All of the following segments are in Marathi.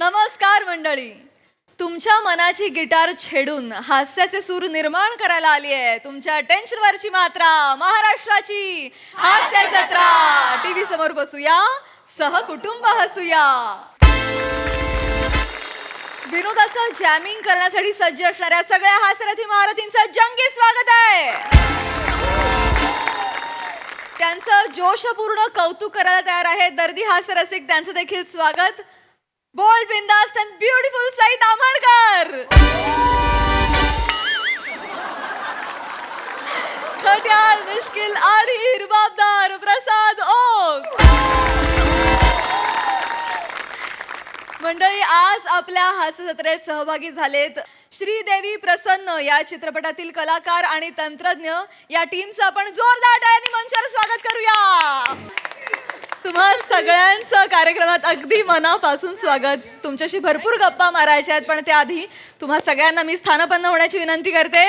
नमस्कार मंडळी. तुमच्या मनाची गिटार छेडून हास्याचे सूर निर्माण करायला आली आहे तुमच्या टेन्शनवरची मात्रा, महाराष्ट्राची हास्य जत्रा. टीव्ही समोर बसूया, सहकुटुंब हसूया. विनोदाचं जॅमिंग करण्यासाठी सज्ज असणाऱ्या सगळ्या हास्यरथी महारथींचं जंगी स्वागत आहे. त्यांचं जोशपूर्ण कौतुक करायला तयार आहे दर्दी हास्यरसिक. त्यांचं देखील स्वागत. बोल्ड, बिंदास अँड ब्युटिफुल सई तामणकर. खट्याळ, मिश्किल आणि रुबाबदार प्रसाद ओक. मंडळी, आज आपल्या हास्य जत्रेत सहभागी झालेत श्रीदेवी प्रसन्न या चित्रपटातील कलाकार आणि तंत्रज्ञ. या टीमचं आपण जोरदार टाळ्यांनी मंचावर स्वागत करूया. तुम्हा सगळ्यांचं कार्यक्रमात अगदी मनापासून स्वागत. तुमच्याशी भरपूर गप्पा मारायच्या आहेत, पण त्याआधी तुम्हा सगळ्यांना मी स्थानपन्न होण्याची विनंती करते.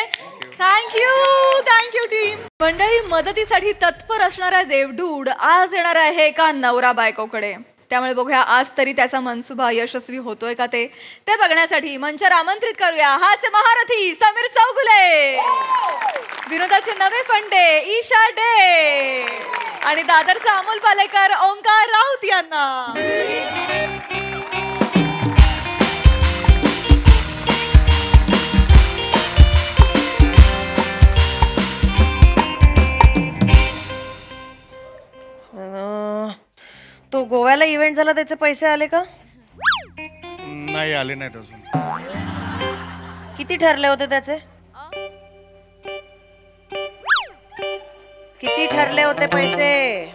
Thank you team. मंडळी, मदतीसाठी तत्पर असणारा देवडूड आज येणार आहे एका नवरा बायकोकडे. त्यामुळे बघूया आज तरी त्याचा मनसुबा यशस्वी होतोय का ते बघण्यासाठी मंचावर आमंत्रित करूया हास्य महारथी समीर चौगुले, विनोदाचे नवे फंडे ईशा डे आणि दादरचा अमोल पालेकर ओंकार राऊत यांना. तो गोव्याला इव्हेंट झाला, त्याचे पैसे आले का? नाही, आले नाहीत अजून. किती ठरले होते त्याचे? किती ठरले होते पैसे?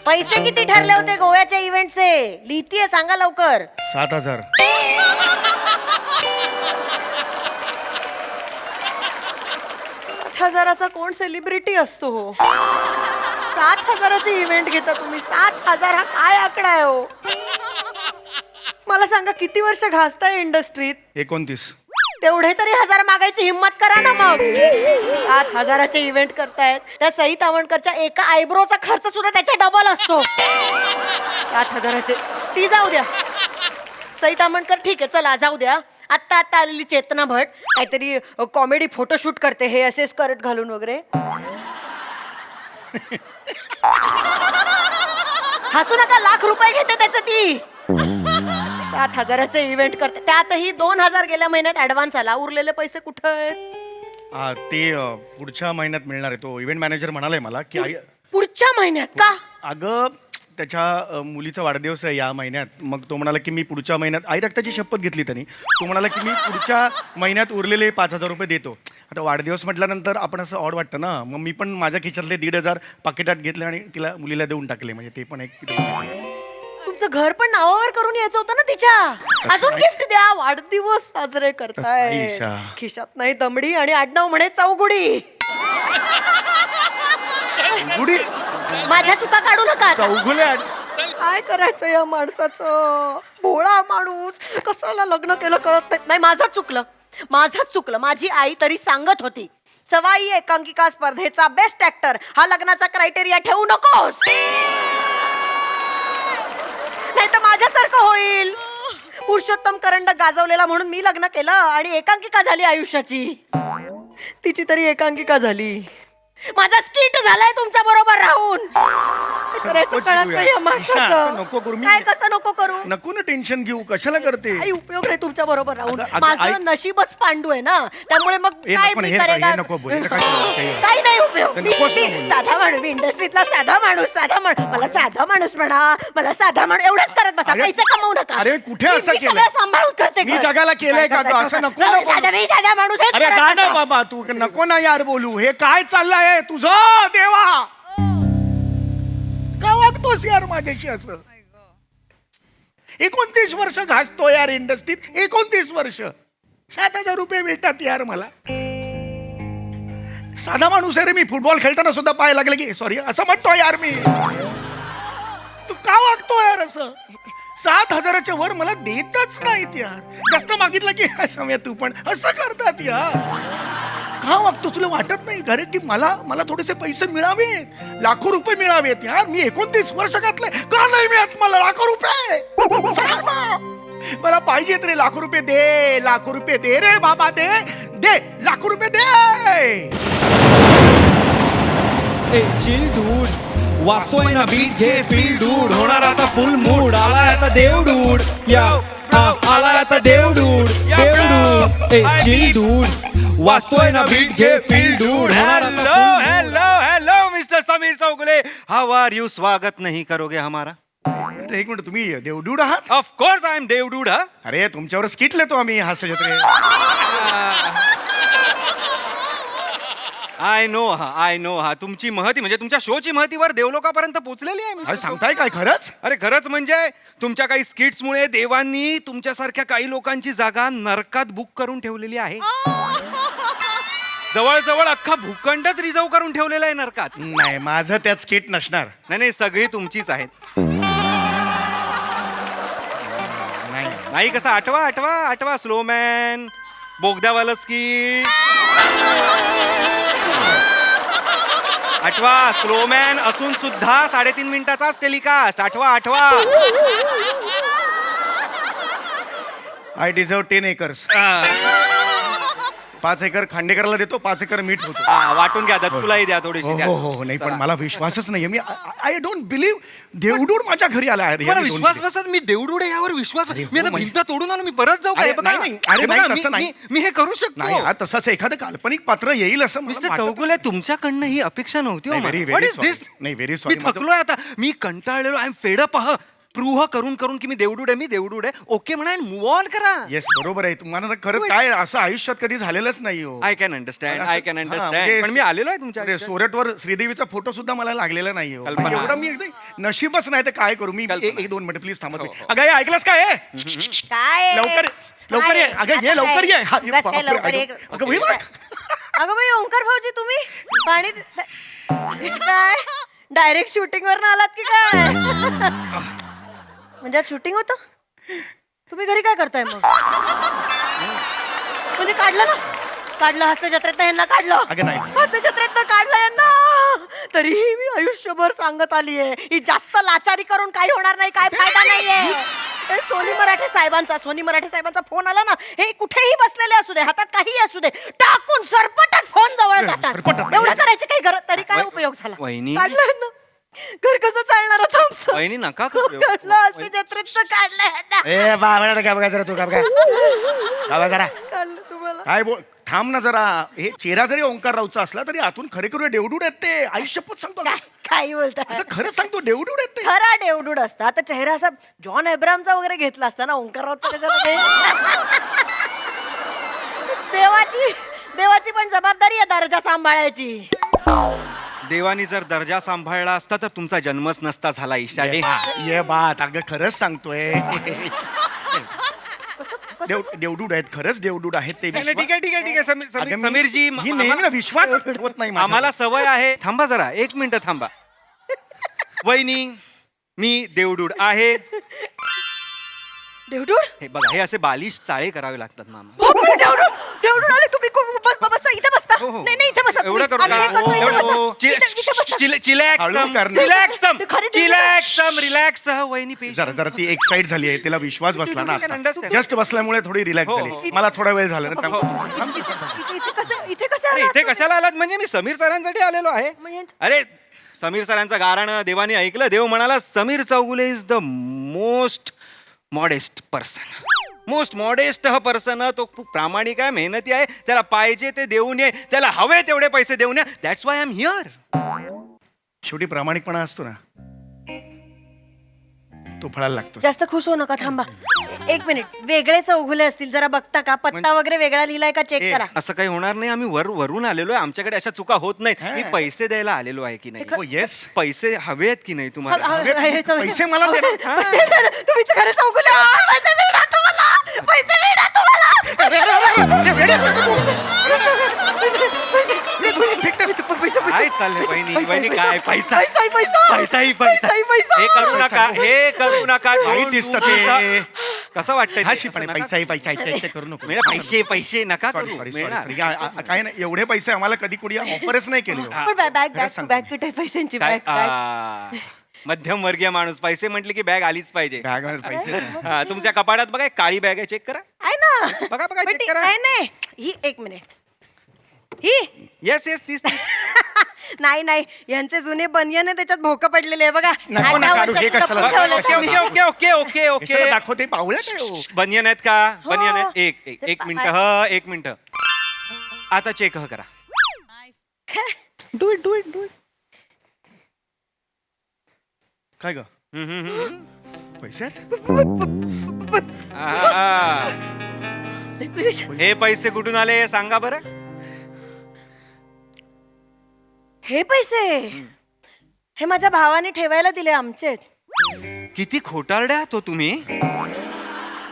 पैसे किती ठरले होते गोव्याच्या इव्हेंटचे? लिहितीये, सांगा लवकर. 7,000. हजाराचा कोण सेलिब्रिटी असतो हो? 7,000चे इव्हेंट घेता तुम्ही? 7,000 हा काय आकडा आहे हो? मला सांगा, किती वर्ष घासताय इंडस्ट्रीत? 29. तेवढे तरी हजार मागायची हिम्मत करा ना मग. 7,000चे इव्हेंट करतायत. त्या सई तावणकरच्या एका आयब्रोचा खर्च सुद्धा त्याच्या डबल असतो. 7,000चे ती जाऊ द्या. सई तावणकर ठीक आहे, चला जाऊ द्या. आत्ता आलेली चेतना भट काहीतरी कॉमेडी फोटोशूट करते, हे असे स्कर्ट घालून वगैरे. हसू नका, लाख रुपये घेते त्याचं ती. 7,000चे इव्हेंट करते, त्यातही 2,000 गेल्या महिन्यात ऍडव्हान्स आला. उरलेले पैसे कुठे आहेत? ते पुढच्या महिन्यात मिळणार आहे. तो इव्हेंट मॅनेजर म्हणालाय मला की पुढच्या महिन्यात का? अगं, त्याच्या मुलीचा वाढदिवस आहे या महिन्यात. मग तो म्हणाला की मी पुढच्या महिन्यात, आई रक्ताची शपथ घेतली त्यांनी. तो म्हणाला की मी पुढच्या महिन्यात उरलेले 5,000 रुपये देतो. आता वाढदिवस म्हटल्यानंतर आपण असं ऑड वाटतं ना. मग मी पण माझ्या खिशातले 1,500 पाकिटात घेतले आणि तिला मुलीला देऊन टाकले. म्हणजे ते पण एक तुमचं घर पण नावावर करून यायचं होतं ना तिच्या. अजून गिफ्ट द्या. वाढदिवस साजरे करताय, खिशात नाही दमडी आणि आडनाव म्हणे चौगुडी. माझ्या चुका काढू नका. काय करायचं या माणसाचं? भोळा माणूस, कशाला लग्न केलं कळत नाही. माझंच चुकलं. माझी आई तरी सांगत होती, सवाई एकांकिका स्पर्धेचा बेस्ट ऍक्टर हा लग्नाचा क्रायटेरिया ठेवू नकोस, नाही तर माझ्यासारखं होईल. पुरुषोत्तम करंड गाजवलेला म्हणून मी लग्न केलं आणि एकांकिका झाली आयुष्याची. तिची तरी एकांकिका झाली. माझा स्किट झालाय तुमच्या बरोबर राहून. करायचं कळत नाही या माणसाचं. नको करू. काय कसं नको करू? नको ना टेन्शन घेऊ, कशाला करते? काही उपयोग नाही तुमच्या बरोबर राहून. माझं नशीबच पांडू आहे ना, त्यामुळे मग काय मी करेगा? काही नाही उपयोग. साधा माणूस, इंडस्ट्रीतला साधा माणूस. मला साधा माणूस म्हणा, मला साधा माणूस एवढंच करत बसा. पैसे कमवू नका. अरे कुठे असं केलं? सांभाळून करते मी जगाला केलंय का? असं नको. साधा माणूस. अरे जा ना बाबा, तू नको ना यार बोलू. हे काय चाललंय तुझं? देवा, का वागतोस यार माझ्याशी असं? 29 वर्ष घासतो यार इंडस्ट्रीत. 29 वर्ष. 7,000 रुपये मिळतात यार मला. साधा माणूस आहे रे मी. फुटबॉल खेळताना सुद्धा पाय लागले की सॉरी असं म्हणतो यार मी. तू का वागतो यार असं? 7,000च्या वर मला देतच नाहीत यार. जास्त मागितलं की समय तू पण असं करतात यार. का वागतो? तुला वाटत नाही अरे की मला थोडेसे पैसे मिळावेत, लाखो रुपये मिळावेत यार. मी 29 वर्ष घातले, का नाही मिळत मला लाखो रुपये? सांग ना. मला पाहिजेत रे लाखो रुपये. लाखो रुपये दे रे बाबा, दे लाखो रुपये दे. चिल डूड वाचतोय ना बीट घे फील डूड होणार आता फुल मूड आला आता देव डूड या आला आता देव डूड चिल डूड वाचतोय ना बीट घे feel dude hello hello hello mister Sameer Chaugule, how are you? स्वागत नहीं करोगे हमारा? अरे एक मिनिट, तुम्ही देवडूड आहात? ऑफ कोर्स आई एम देवडूड. हा अरे तुमच्यावर स्किट लेतो आम्ही हास्य जत्रेत. आय नो हा तुमची महती म्हणजे तुमच्या शोची महतीवर देवलोकापर्यंत पोहोचलेली आहे. अरे सांगताय काय खरंच? अरे खरंच म्हणजे तुमच्या काही स्किट्समुळे देवांनी तुमच्यासारख्या काही लोकांची जागा नरकात बुक करून ठेवलेली आहे. जवळजवळ अख्खा भूखंडच रिझर्व करून ठेवलेला आहे नरकात. नाही, माझं त्यात स्किट नसणार. नाही सगळी तुमचीच आहेत. नाही नाही कसं आठवा स्लोमॅन बोगद्यावालं स्किट आठवा. स्लोमॅन असून सुद्धा 3.5 मिनिटाचाच टेलिकास्ट. आठवा. I deserve 10 acres. 5 एकर खांडेकरला देतो, 5 एकर मीठ होतो. वाटून घ्या, दत्तूलाही द्या थोडीशी द्या. हो नाही, पण मला विश्वासच नाही. मी आय डोंट बिलीव्ह देवडूड माझ्या घरी आला. मला विश्वास बसत. मी देवडूड आहे यावर विश्वास. मी आता भिंत तोडून आलो, मी परत जाऊ अरे, काय? नाही, अरे, नाही, तसं नाही. मी हे करू शकतो. नाही, तसंच एखादं काल्पनिक पात्र येईल असं मला मिस्टर वाटत चौगुले, तुमच्याकडनं ही अपेक्षा नव्हती. नाही, very, very what is sorry. This? नाही, very मी sorry. थकलोय आता. मी कंटाळलेलो. I am fed up. Prove करून की मी देवडूड आहे. ओके म्हणा, मूव ऑन करा. येस, बरोबर आहे. तुम्हाला तर खरंच काय असं आयुष्यात कधी झालेलंच नाही हो. I can understand. म्हणजे पण मी आलेलो आहे तुमच्या अरे, सोरठवर श्रीदेवीचा फोटो सुद्धा मला लागलेला नाही हो. कल्पना. एवढा मी नशीबच नाही तर काय करू मी. कल्पना. एक 2 मिनिट प्लीज थांबत हो, नाही. हो. अगं हे ऐकलंस काय? काय लवकर ये. अगं ये लवकर ये. हा, बस काय लवकर ये. अगं हे बघ. अगं बाई ओंकार भाऊजी, तुम्ही पाणी काय डायरेक्ट शूटिंग वर आलात की काय? म्हणजे शूटिंग होतं? तुम्ही घरी काय करताय मग? म्हणजे काढलं हास्य जत्रेत यांना काढलं. अगं नाही. हास्य जत्रेत काढलं यांना. तरीही मी आयुष्यभर सांगत आली आहे, ही जास्त लाचारी करून काही होणार नाही, काय फायदा नाहीये. सोनी मराठे साहेबांचा फोन आला ना, हे कुठेही बसलेले असू दे, हातात काही असू दे, टाकून सरपटत फोन जवळ जातात. सरपटत. एवढं करायची काही गरज, तरी काय उपयोग झाला? वहिनी. काढलं ना. घर कसं चालणार आता आमचं? वहिनी नका करू. काढलं हास्य जत्रेत काढलंय ना. ए बाबा काय बघा जरा, तू काय बघा जरा. काढलं तुम्हाला. काय बोल, थांब ना जरा. हे चेहरा जरी ओंकार राऊचा असला तरी आतून खरे करू देवडूड आहेत ते. आयुष्यपत सांगतो. काही बोलताय? अगं खरंच सांगतो, देवडूड आहेत ते. खरा देवडूड असता तर चेहरा असा जॉन एब्रामचा वगैरे घेतला असता ना. ओंकाररावचा त्याच्यामध्ये देवाची पण जबाबदारी आहे दर्जा सांभाळायची. देवानी जर दर्जा सांभाळला असता तर तुमचा जन्मच नसता झाला. ईशाडे ये बात. अगं खरंच सांगतोय. देवडूड आहेत, खरंच देवडूड आहेत ते. ठीक आहे. समीरजी, ही नेहमी ना विश्वास ठेवत नाही माझ्यावर. आम्हाला सवय आहे. थांबा जरा, 1 मिनिट थांबा. वहिनी, मी देवडूड आहे. देवडूड? हे बघा, हे असे बालिश चाळे करावे लागतात मामा. बापरे, देवडूड आले तुम्ही. बसा, इथे बसता. हो, हो. नाही इथे बसा. एवढं करू आम्ही हे करतो, इथे बसा. हळू करणार. रिलॅक्स. वहिनी पेश. जरा ती एक साइड झाली आहे, तिला विश्वास बसला ना. Understand. जस्ट बसल्यामुळे थोडी रिलॅक्स हो, झाली. हो. मला थोडा वेळ झाला ना. इथे कसं अरे इथे कशाला आलात? म्हणजे मी समीर सरांसाठी आलेलो आहे. म्हणजे? अरे समीर सरांचं गाणं देवानी ऐकलं. देव म्हणाला Sameer Chaugule is the most modest person. तो खूप प्रामाणिक आहे, मेहनती आहे. त्याला पाहिजे ते देऊन ये, त्याला हवे तेवढे पैसे देऊन ये. That's why I am here. शेवटी प्रामाणिकपणा असतो ना, तो फळायला लागतो. जास्त खुश होऊ नका, थांबा. 1 मिनिट. वेगळे चौघुले असतील, जरा बघता का? पत्ता वगैरे वेगळा लिहिलाय का चेक करा. असं काही होणार नाही. आम्ही वरून आलेलो आहे. आमच्याकडे अशा चुका होत नाहीत. मी पैसे द्यायला आलेलो आहे की नाही? हो येस. पैसे हवेत की नाही तुम्हाला? पैसे मला दे ना. तुम्ही खरे चौघुले. पैसे मिळणार तुम्हाला. काय चाललंय वहिनी? काय पैसा? पैसा. हे करू नका. वाईट दिसतं ते. कसं वाटतंय हा ते? शिपाणी असं नका- पैसा पैसा इथे करू नको मेरा पैसे नका सॉरी करू सॉरी मिळणार. सॉरी काय नाही एवढे पैसे आम्हाला कधी कोणी ऑफरच नाही केले हो. पण बॅग खरंच सांगतो. बॅग कुठे पैशांची काय बॅग मध्यम वर्गीय माणूस पैसे म्हटले की बॅग आलीच पाहिजे. बॅग पैसे नाही. हा, तुमच्या कपाटात बघा एक काळी बॅग आहे, चेक करा. आहे ना बघा बघा पण चेक ती- करा. नाही नाही ही एक मिनिट ही येस येस तीच तीच. नाही नाही यांचे जुने बनियन आहे त्याच्यात भोकं पडलेले आहे बघा नको ना 18 काढू, हे वर्षाचं कशाला कपडे ठेवले ओके तुम्ही. ओके ओके ओके ओके कशाला ओके दाखवते पावलं काय हो? बनियन आहेत का? हो. बनियन आहेत. एक मिनिट ह एक मिनिट. आता चेक ह करा. Do it do it do it काय ग हम्म, हम्म, हम्म. पैसे आहेत? आ, हे पैसे कुठून आले सांगा बरं. हे पैसे हे माझ्या भावाने ठेवायला दिले आमचे किती खोटारड्या आहात हो तुम्ही.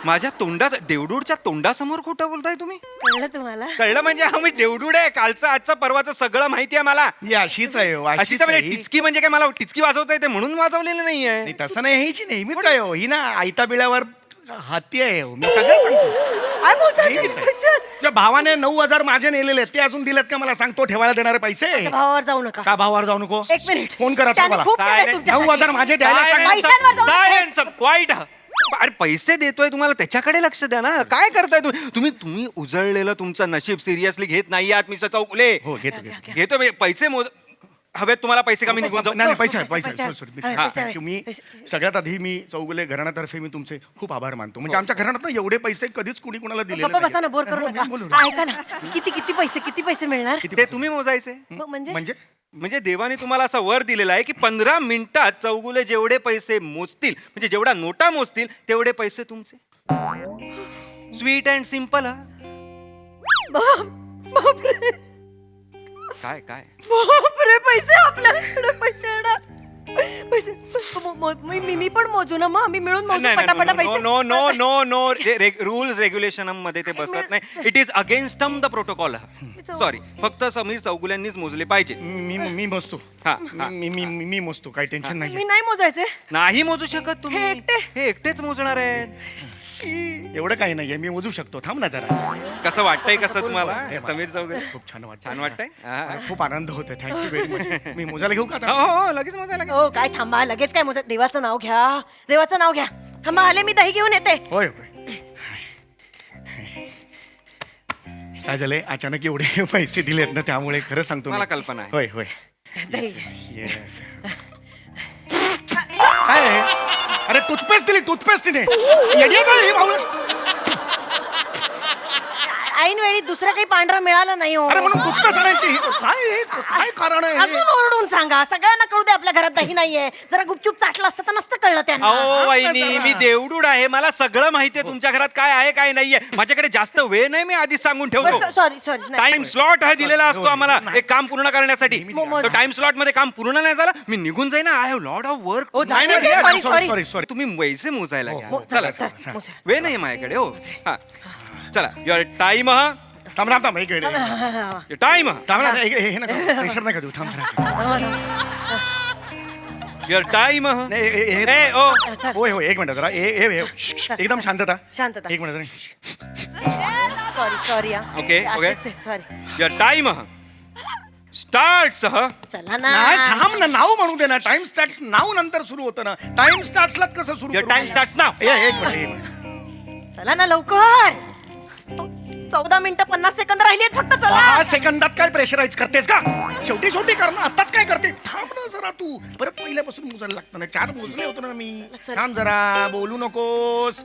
माझ्या तोंडात देवडूडच्या तोंडासमोर खोटं बोलताय तुम्ही. कळलं तुम्हाला कळलं म्हणजे हा मी देवडूड आहे. कालचं आजचं परवाचं सगळं माहिती आहे मला. ही अशीच आहे हो, अशीच अशीच म्हणजे आहे. टिचकी म्हणजे काय मला टिचकी वाजवता येते म्हणून वाजवलेलं नाहीये. नाही, तसं नाही हीची नेहमीच काय हो ही ना आयता बिळावर हाती आहे हो. मी सगळं सांगतो काय बोलताय नेहमीच तुम्ही? आहे. पैसे? तुझ्या भावाने 9,000 माझे नेलेले आहेत, ते अजून दिलेत का मला सांगतो ठेवायला देणारे पैसे भावावर जाऊ नका का भावावर जाऊ नको एक मिनिट फोन करा त्याने मला खूप केलंय Silence. तुमच्यासाठी. 9,000 माझे द्यायला सांग. पैशांवर जाऊन- Silence. वाईट. अरे पैसे देतोय तुम्हाला त्याच्याकडे लक्ष द्या ना. काय करताय तुम्ही तुम्ही तुम्ही उजळलेलं तुमचं नशीब सिरियसली घेत नाही आहात मिस्टर चौगुले. हो घेतो घेतो पैसे हवेत तुम्हाला पैसे कमी निघून जाऊ. नाही नाही, पैसा पैसा. पैसा sorry. हा, पैसा. तुम्ही सगळ्यात आधी मी चौगुले घराण्यातर्फे मी तुमचे खूप आभार मानतो. म्हणजे आमच्या घराण्यात ना एवढे पैसे कधीच कुणी कुणाला दिले गप्पा बसा ना बोर करू नका ऐका ना किती किती पैसे मिळणार ते तुम्ही मोजायचे. म्हणजे म्हणजे म्हणजे देवाने तुम्हाला असा वर दिलेला आहे की 15 मिनिटात चौगुले जेवढे पैसे मोजतील म्हणजे जेवढ्या नोटा मोजतील तेवढे पैसे तुमचे. Sweet and simple. बापरे काय काय बापरे पैसे आपल्याकडे पैसे येणार पैसे मी पण मोजू ना मग आम्ही मिळून मोजू पटापटा पैसे no no no no rules regulation मध्ये ते बसत नाही. It is against the protocol. Sorry फक्त समीर चौगुल्यांनीच मोजले पाहिजे. मी मोजतो हा, हा. मी मोजतो काही टेन्शन मी नाही नाही मोजायचे नाही मोजू शकत तुम्ही. हे एकटे? हे एकटेच मोजणार आहेत. एवढं काही नाहीये मी मोजू शकतो थांब ना जरा कसं वाटतंय कसं तुम्हाला समीर चौगुले? खूप छान वाटतं छान वाटतंय. हा. मला खूप आनंद होतोय थँक्यू व्हेरी मच मी मोजायला घेऊ का आता? हो हो लगेच मोजायला लागेल. हो काय थांबा लगेच काय मोजत देवाचं नाव घ्या देवाचं नाव घ्या थांबा आले मी दही घेऊन येते होय होय काय झालंय अचानक एवढे पैसे दिलेत ना त्यामुळे खरं सांगतो मी. मला कल्पना आहे. होय होय दही येस काय आहे? अरे टूथपेस्ट दिली टूथपेस्ट तिने येडी काय ही बावळट? ऐन वेळी दुसरं काही पांढरं मिळालं नाही हो अरे म्हणून टूथपेस्ट आणायची काय हे? काय कारण आहे अजून ओरडून सांगा सगळ्यांना कळू दे आपल्या घरात दही नाहीये जरा गुपचूप चाटलं असतं तर नसतं कळलं त्यांना अहो वहिनी मी देवडूड आहे मला सगळं माहितीये तुमच्या घरात काय आहे काय नाहीये. माझ्याकडे जास्त वेळ नाही मी आधीच सांगून ठेवतो. सॉरी सॉरी टाइम स्लॉट हा दिलेला असतो आम्हाला एक काम पूर्ण करण्यासाठी. मो- टाइम स्लॉट मध्ये काम पूर्ण नाही झालं मी निघून जाईन. I have lot of work. हो, नाही जाऊ दे, नाही sorry, sorry sorry. Sorry sorry तुम्ही पैसे मोजायला घ्या. मो- चला चला, चला. चला. वेळ नाही माझ्याकडे हो. हा चला युअर टाइम हा थांब थांब थांब एक वेळ टाइम थांब ना हे नका प्रेशर नका देऊ थांब जरा. युअर टाइम नाही, हे- ए हे- ओ होय होय एक मिनिट जरा एकदम शांतता शांतता. एक minute sorry sorry Okay, okay. Sorry your time start सह चला ना नाही थांब ना नाव म्हणू दे ना टाइम स्टार्ट नाव नंतर सुरू होतं ना टाइम स्टार्टलाच कसं सुरू युअर करू? टाइम स्टार्ट नाव. एक मिनिट चला ना लवकर 14 मिनिटं 50 सेकंद राहिली आहेत फक्त चला 5 सेकंदात काय प्रेशराईज करतेस का शेवटी शेवटी कर ना आताच काय करते थांब ना जरा तू परत पहिल्यापासून मोजायला लागतं ना 4 मोजले होतो ना मी थांब जरा बोलू नकोस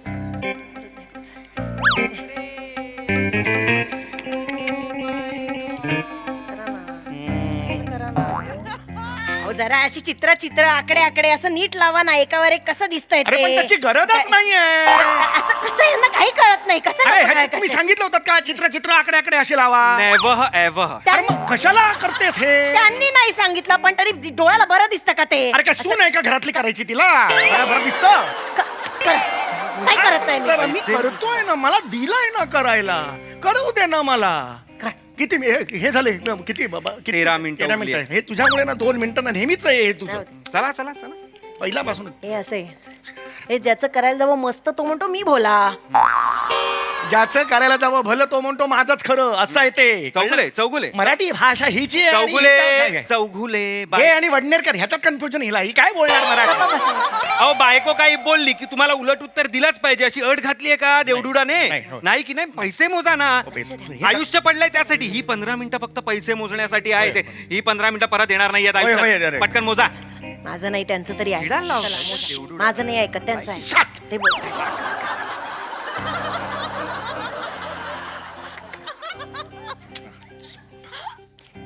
अहो, जरा अशी चित्र चित्र आकडे आकडे असं नीट लावा ना एकावर एक कसं दिसतंय अरे पण ते त्याची गरजच नाहीये असं कसं यांना काही कळत नाही कसं अरे कसं काय ह्याच्यात तुम्ही कसं? सांगितलं होतं का चित्र चित्र आकडे आकडे असे लावा नेव्हर एव्हर. अरे मग कशाला करतेस हे त्यांनी नाही सांगितलं पण तरी डोळ्याला बरं दिसतं का ते अरे काय सून आहे का घरातली करायची तिला बरं दिसतं काय करत नाही जरा मी? मी करतोय ना मला दिलाय ना करायला करू दे ना मला कर. किती हे झाले किती बाबा किती 13 मिनिटं 13 उरली मिनिटं हे तुझ्यामुळे ना 2 मिनिटं ना नेहमीच आहे हे तुझं चला चला चला पहिल्यापासून हे असं आहे. हे ज्याचं करायला जावं मस्त तो म्हणतो मी भोला. ज्याचं करायला जावं भलं तो म्हणतो माझंच खरं, असं आहे ते. चौगुले चौगुले मराठी भाषा हीची आहे आणि चौगुले काय? चौगुले हे आणि वडनेरकर ह्याच्यात कन्फ्युजन हिला, ही काय बोलणार मराठी? अहो बायको काही बोलली की तुम्हाला उलट उत्तर दिलंच पाहिजे अशी अट घातली आहे का देवडुडाने? नाही, हो. नाही की नाही, पैसे मोजा ना. हे आयुष्य पडलंय त्यासाठी. ही 15 मिनिटं फक्त पैसे मोजण्यासाठी आहे ते. ही 15 मिनिटं परत येणार नाहीयेत होय, होय, आयुष्यात. अरे. पटकन मोजा. माझं नाही त्यांचं तरी आहे. हिडायला लावलं. चला, मोजा. माझं नाही ऐकत त्यांचं आहे. ते बोलतात.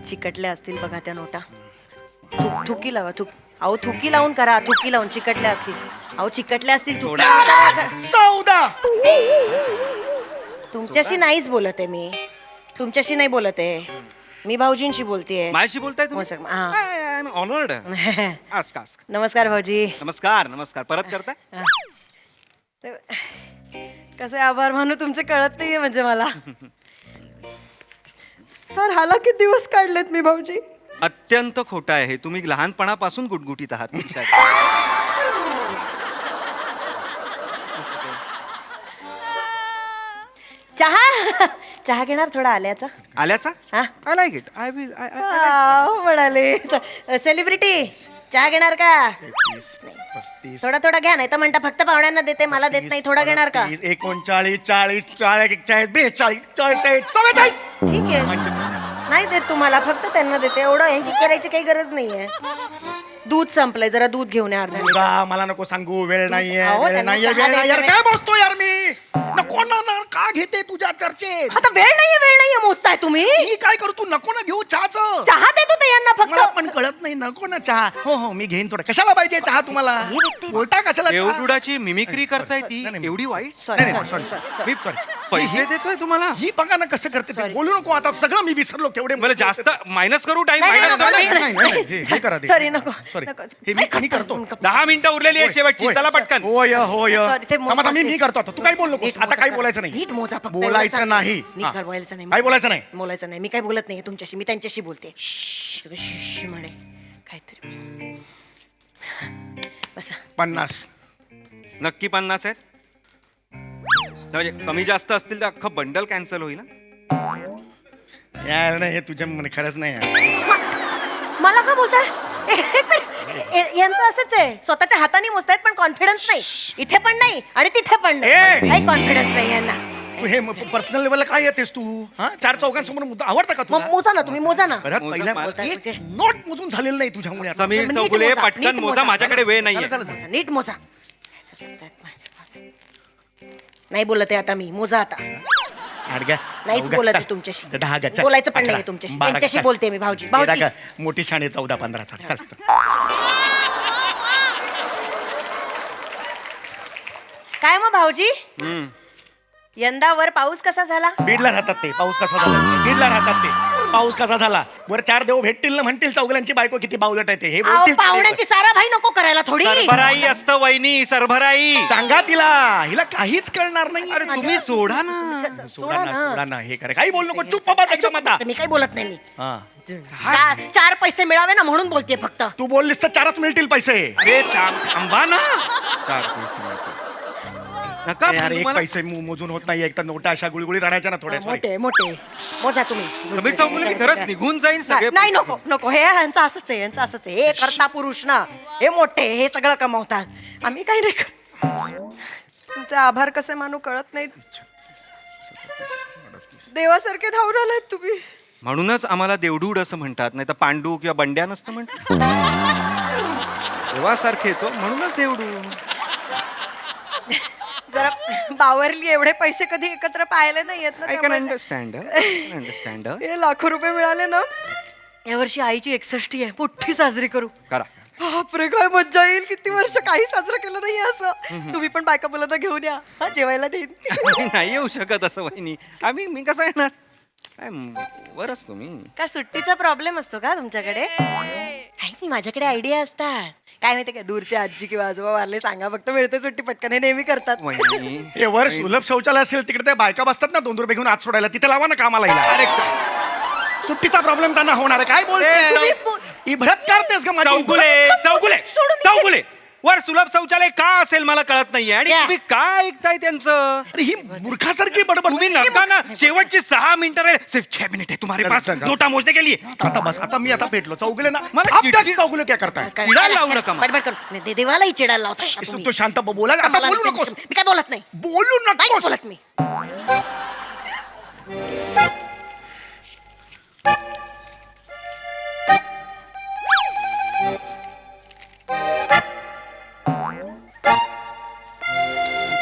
चिकटल्या असतील बघा त्या नोटा. थुकी लावा अहो थुकी लावून करा. थुकी लावून चिकटल्या असतील. अहो चिकटल्या असतील थुकी लावून करा. 14. तुमच्याशी नाहीच बोलत आहे मी. तुमच्याशी नाही बोलत आहे मी. भाऊजींशी बोलतेय. माझ्याशी बोलताय हो, सर. हा. तुम्ही? ऑनर्ड. Ask ask. नमस्कार भाऊजी. नमस्कार नमस्कार. परत करताय? हा. कसे आभार मानू तुमचे कळत नाहीये म्हणजे मला. फार हालाकीत दिवस काढलेत मी भाऊजी. अत्यंत खोटं आहे. तुम्ही लहानपणापासून गुटगुटीत आहात. चहा चहा घेणार थोडा आल्याचा. आल्याचा? हा? I like it. I will. म्हणाले सेलिब्रिटी चहा घेणार का? 35. थोडा थोडा घ्या. नाही तर म्हणता फक्त पाहुण्यांना देते मला देत नाही. थोडा घेणार का? 39, 40, 40, 41, 42, 43, 44. ठीक आहे. नाही देत तुम्हाला. फक्त त्यांना देते. एवढं हे करायची काही गरज नाहीये. दूध संपलंय. जरा दूध घेऊन या अर्धा लिटर. मुलगा, मला नको सांगू. वेळ नाहीये. अहो, वेळ त्यांना नाहीये. चहा वेळ नाहीये. द्यायचा काय बसतो यार मी? नको ना ना, का घेते तुझ्या चर्चेत? आता वेळ नाहीये मोजताय तुम्ही. मी काय करू? तू नको ना घेऊ चहाचं. चहा देतो ते यांना मला फक्त. पण कळत नाही. नको ना चहा. हो हो मी घेईन थोडा. कशाला पाहिजे चहा तुम्हाला? बोलता कशाला चहा? देवडुडाची मिमिक्री करताय ती नाही, नाही. एवढी वाईट? नाही, नाही, sorry. मी पैसे देतोय तुम्हाला. ही बघा ना कसं करते ते. बोलू नको आता. सगळं मी विसरलो. केवढे मला जास्त मायनस करू टाइम. नाही, मायनस नाही, करू. नाही, नाही, नाही, हे करा. Sorry, नको, सॉरी नको. हे मी करतो. 10 मिनिटं उरलेली आहे शेवटची. होय. चला पटकन. होय होय Sorry, ते थांबा, थांबा, मी करतो आता. तू काय बोल नको. नीट आता मोजा काही जरा. बोलायचं नाही. नीट मोजा फक्त. बोलायचं एवढं नाही. मी हा. काय बोलायचं नाही. काय बोलायचं नाही? बोलायचं नाही. मी काय बोलत नाही तुमच्याशी. मी त्यांच्याशी बोलते. तुम्ही श्श म्हणे काहीतरी बोला. बसा. 50. नक्की 50 आहेत? म्हणजे कमी जास्त असतील तर अख्खं बंडल कॅन्सल होईल ना? यार नाही, हे तुझ्या म्हणे खरंच नाही यार. मला का बोलताय? एक मिनिट. यांचं असंच आहे. स्वतःच्या हाताने मोजतायत पण कॉन्फिडन्स नाही. इथे पण नाही आणि तिथे पण नाही. ए! काही कॉन्फिडन्स नाही यांना. तू हे पर्सनल लेवलला काय येतेस तू? हा 4 चौघांसमोर मुद्दा आवडता का मग तुला? मोजा ना तुम्ही. मोजा ना. परत मोजा, पहिल्या मला- एक नोट मोजून झालेलं नाही तुझ्यामुळे आता. समीर नीट चौगुले मोजा, पटकन नीट मोजा. मोजा. माझ्याकडे वेळ नाहीये. चला, चला, चला. नीट मोजा. नाही बोलत आहे आता मी. मोजा आता. आडग्या. नाहीच अवघा. बोलत आहे चल. तुमच्याशी. तर 10 गच्चा. बोलायचं पण 11, नाही तुमच्याशी. 12 त्यांच्याशी गच्चा. बोलते मी भाऊजी. 13 भाऊजी. का? मोठी शाणे 14, 15. चल चल. काय मग भाऊजी हम्म. यंदा वर पाऊस कसा झाला? बीडला राहतात ते. पाऊस कसा झाला? बीडला राहतात ते. पाऊस कसा झाला? वर 4 देव भेटतील ना, म्हणतील चौगल्यांची बायको किती बावलट आहे ते. हे अहो, बोलतील ते. पाहुण्यांची सारा भाई नको करायला थोडी. सरभराई असतं वहिनी. सरभराई. सांगा तिला. हिला काहीच कळणार नाही. अरे तुम्ही सोडा ना. सोडा ना, सोडा ना. हे करे काही बोल नको. चुप बाबा त्याच्या मता. मी काही बोलत नाही मी. हा 4 पैसे मिळावे ना म्हणून बोलते फक्त. तू बोललीस तर 4च मिळतील पैसे. अरे थांबा ना. 4 पैसे मिळतील. नका यार एक तुम्हाला- पैसे मोजून होत नाही. एक तर नोटा अशा गुळगुळी राहायच्या ना थोड्या. sorry. मोठे मोठे मोजा तुम्ही. समीर चौगुले मी खरंच निघून जाईन सगळे. नाही नको नको. हे यांचं असंच आहे. यांचं असंच आहे. हे करता पुरुष ना. हे मोठे. हे सगळं कमवतात. आम्ही काही नाही करत. तुमचे आभार कसे मानू कळत नाहीत. देवासारखे धावून आलात तुम्ही. म्हणूनच आम्हाला देवडूड असं म्हणतात. नाही तर पांडू किंवा बंड्या नसतं म्हणतात. देवासारखे येतो म्हणूनच देवडूड. जरा बावरली. एवढे पैसे कधी एकत्र पाहिले नाही येत ना आय कॅन त्यामुळे. अंडरस्टँड. अंडरस्टँड. हे लाखो रुपये मिळाले ना. यावर्षी आईची 61 आहे. मोठी साजरी करू. करा. बापरे काय मज्जा येईल. किती वर्ष काही साजरं केलं नाही असं. तुम्ही पण बायका मुलांना घेऊन या. हा जेवायला देईन. नाही येऊ शकत असं वहिनी. मी कसं येणार? काय वर असतो मी. का सुट्टीचा प्रॉब्लेम असतो का तुमच्याकडे? नाही माझ्याकडे आयडिया असतात. काय माहिती काय दूरचे आजी किंवा आजोबा वारले सांगा फक्त मिळते सुट्टी पटकन. हे नेहमी करतात. वहिनी हे वर सुलभ शौचालय असेल तिकडे त्या बायका बसतात ना 2 रुपये घेऊन आत सोडायला. तिथे लावा ना कामाला हिला. अरे सुट्टीचा प्रॉब्लेम त्यांना होणार आहे. काय तुम्हीच बोलते? इभ्रत काढतेस का माझी? चौगुले चौगुले सोडून दे. चौगुले वर सुलभ शौचालय का असेल मला कळत नाहीये आणि Yeah. तुम्ही काय ऐकताय त्यांचं? अरे ही मूर्खासारखी बडबड तुम्ही नसताना शेवटची 6 मिनिटं राहिले. सिर्फ 6 मिनिट आहे तुम्हारे पास. जा. नोटा मोजने के लिए. आता बस आता मी आता पेटलो चौगले ना मला आप क्या चिडचिड- चौगले क्या करताय चिडायला लावू नका मला. बडबड करू देवालाही चिडायला लावता तुम्ही. तू शांत बोला आता मला बोलू नाही नकोस मी काय बोलत नाही बोलू नाही नकोस बोलत मी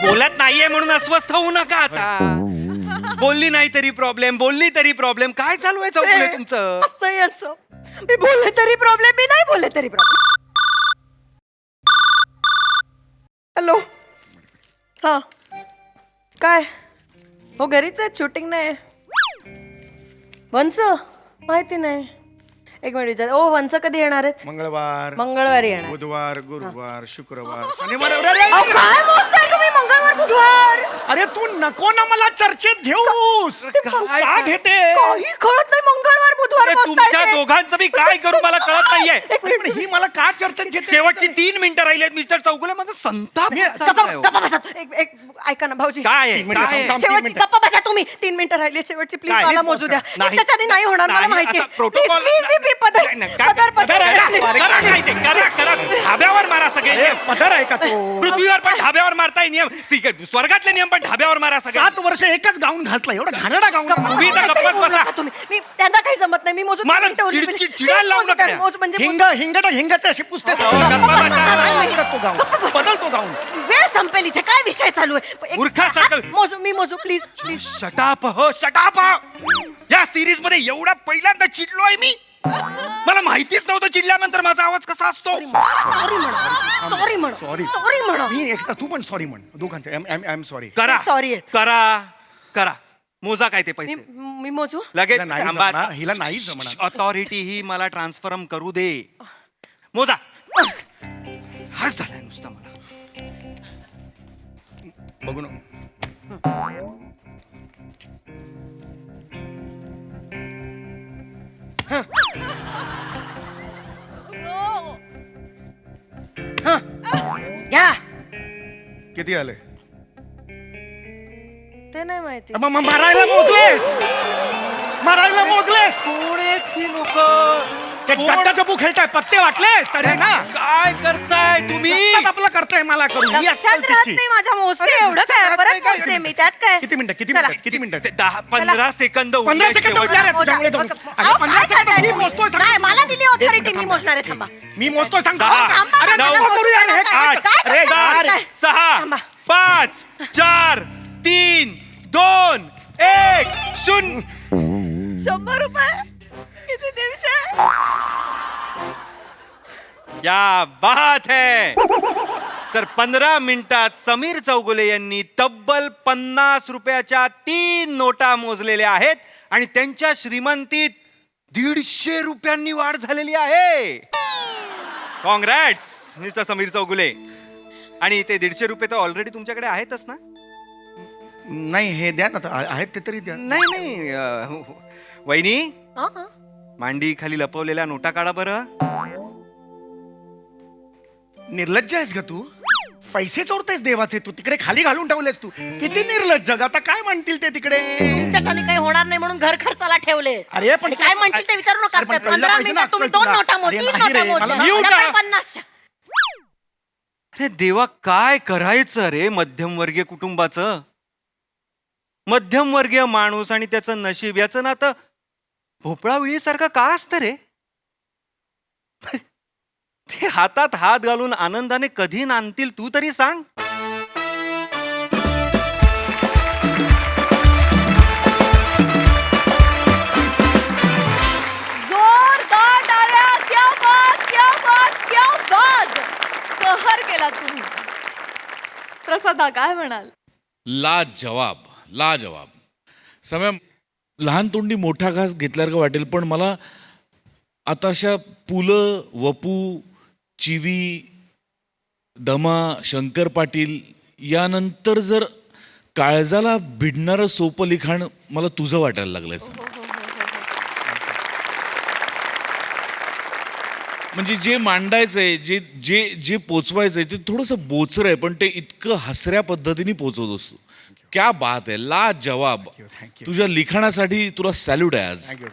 बोलत नाहीये म्हणून अस्वस्थ होऊ नका आता. बोलली नाही तरी प्रॉब्लेम, बोलली तरी प्रॉब्लेम. काय चालू आहे चौगुले तुमचं? असं याचं मी बोलले तरी प्रॉब्लेम मी नाही बोलले तरी प्रॉब्लेम. हॅलो हा काय हो घरीच आहे शूटिंग नाही वंस माहिती नाही एक मिनिट विचार ओ वंस कधी येणार आहेत मंगळवार मंगळवारी येणार बुधवार गुरुवार शुक्रवार शनिवार अरे, अहो, काय बोलताय तुम्ही मंगळवार बुधवार अरे तू नको ना मला चर्चेत घेऊस काय का घेते काही कळत नाही मंगळवार बुधवार अरे बोलताय तुमच्या ते. दोघांचं मी काय करू मला कळत नाहीये. एक मिनिट पण ही मला का चर्चेत घेते शेवटची 3 मिनिटं राहिली मिस्टर चौगुले. माझा संताप चाललाय हो. गप्पा बसा एक एक ऐका ना भाऊजी काय आहे? 3 मिनिटं काय आहे? थांब, 3 शेवटची मिनिटं. गप्पा बसा तुम्ही 3 मिनिटं राहिली शेवटची प्लीज काय? मला मोजू द्या नाही. त्याच्या आधी नाही होणार मला नाही, माहिती आता protocol- पदर नाही, नाही, काय- पदर पदर आहे ना? पदर करा काय ते? करा ढाब्यावर मारा सगळे अरे नियम. पदर आहे का तो पृथ्वीवर पण ढाब्यावर मारताय नियम. स्वर्गातले नियम पण ढाब्यावर मारा सगळे. 7 वर्ष एकच गाऊन घातला एवढा घाणेरडा गाऊन तुम्ही तर गप्पच बोलू बसा. नका तुम्ही मी त्यांना काही जमत नाही मी मोजू मला मिनिटं उरली. चिडायला लावू मोजू नका. द्या, मोजू म्हणजे हिंगाचे असे पुसते अहो, गप्पा बसा. तो गाऊन बदल तो गाऊन वेळ संपेल इथे काय विषय चालू आहे मूर्खासारखं. मोजू मी मोजू प्लीज प्लीज शटाप हो शटाप. या सिरीज मध्ये एवढा पहिल्यांदा चिडलोय मी. मला माहितीच नव्हतं चिडल्यानंतर माझा आवाज कसा असतो. सॉरी म्हणा सॉरी सॉरी म्हणा मी एकटा तू पण सॉरी म्हण दोघांचं आय एम सॉरी करा Sorry आहे. करा मोजा काय ते पैसे मी मोजू लगेच हिला नाही जमणार, हिला नाही जमणार. अथॉरिटी ही मला ट्रान्सफर करू दे. मोजा. हा झालाय नुसता मला. बघू ना या किती आले ते नाही माहिती मारायला मोजलेस कोण आहेत ही लोक? ते गट्टा बुक खेळताय पत्ते वाटलेस अरे ना काय करताय तुम्ही? नुसतंच आपलं करताय मला करून ही अक्कल लक्षात राहत तिची. नाही माझ्या मोजते अरे, एवढं काय लक्षात परत नाही काय? मोजते मी त्यात काय किती मिनिटं चला. किती मिनिटं ते 15 सेकंद 15 सेकंद शेवट. उद्या रे तुझ्यामुळे जाऊन. अरे, अहो, 15 काय सेकंद करताय मी तुम्ही? मोजतोय सांग. नाही, मला दिली एक authority, मिनिट मी थांब. मोजणार आहे, थांबा. मी मोजतोय सांग 10, थांबा, अरे थांबा, नको करूया रे, काय काय? करताय? अरे काय यार. करताय? 6 थांबा. 5 4 3 2 1 0. 100 रुपये किती 150 या बात है. तर 15 मिनिटात समीर चौगुले यांनी तब्बल 50 रुपयाच्या 3 नोटा मोजलेल्या आहेत आणि त्यांच्या श्रीमंतीत 150 रुपयांनी वाढ झालेली आहे. Congrats mister Sameer Chaugule. आणि ते 150 रुपये तर ऑलरेडी तुमच्याकडे आहेतच ना? नाही हे द्या ना आता. आहेत ते तरी द्या नाही वहिनी हा, हा. मांडी खाली लपवलेल्या नोटा काढा बरं. निर्लज्ज आहेस ग तू पैसे चोरतेस देवाचे तू तिकडे खाली घालून ठेवलेस तू किती निर्लज्ज ग. आता काय म्हणतील ते तिकडे तुमच्याच्याने काही होणार नाही म्हणून घर खर्चाला ठेवले अरे, पण आणि काय म्हणतील ते विचारू नका अरे, पण कळलं 15 पाहिजे ना, मिनिटात तुम्ही अक्कल 2 तुला. नोटा मोज अरे, 3 नाही नोटा रे, मोज मला- येऊ द्या. 50च्या अरे देवा काय करायचं रे मध्यमवर्गीय कुटुंबाचं. मध्यमवर्गीय माणूस आणि त्याचं नशीब याचं नातं भोपळा विळीसारखं का असतं रे? ते हातात हात घालून आनंदाने कधी नांदतील तू तरी सांग. जोरदार टाळ्या क्या बात क्या बात क्या बात कहर केला तुम्ही. प्रसादा काय म्हणाल? लाजवाब समय लहान तोंडी मोठा घास घेतल्यासारखं वाटेल पण मला आता अशा पुलं वपू चिवी दमा शंकर पाटील यानंतर जर काळजाला भिडणारं सोपं लिखाण मला तुझं वाटायला लागलंय म्हणजे जे मांडायचंय जे जे जे पोचवायचंय ते थोडंसं बोचर आहे पण ते इतकं हसऱ्या पद्धतीने पोचवत असतो. क्या बात आहे, ला जवाब. thank you. तुझ्या लिखाणासाठी तुला सॅल्यूट आहे आज. थँक्यू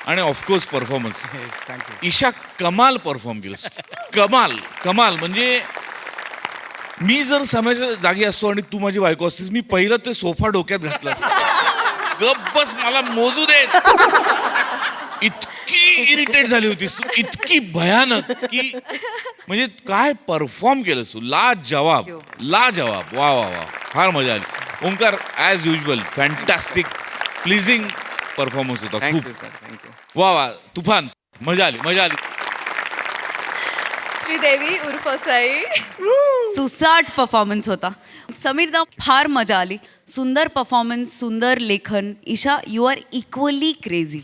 आणि ऑफकोर्स परफॉर्मन्स. थँक्यू. ईशा कमाल परफॉर्म केलंस. कमाल कमाल. म्हणजे मी जर समयाच्या जागी असतो आणि तू माझी बायको असतीस मी पहिलं ते सोफा डोक्यात घातला. गप बस मला मोजू देत. इतकी इरिटेट झाली होतीस तू, इतकी भयानक की म्हणजे काय परफॉर्म केलंस तू. ला जवाब ला जवाब. वा वा वा, फार मजा आली. Omkar as usual fantastic pleasing performance होता खूप. Thank you sir, thank you. वा वा, तुफान. मजा आली मजा आली. श्रीदेवी उर्फ सई. सुसाट परफॉर्मन्स होता. समीरदा फार मजा आली. सुंदर परफॉर्मन्स, सुंदर लेखन. Isha you are equally crazy.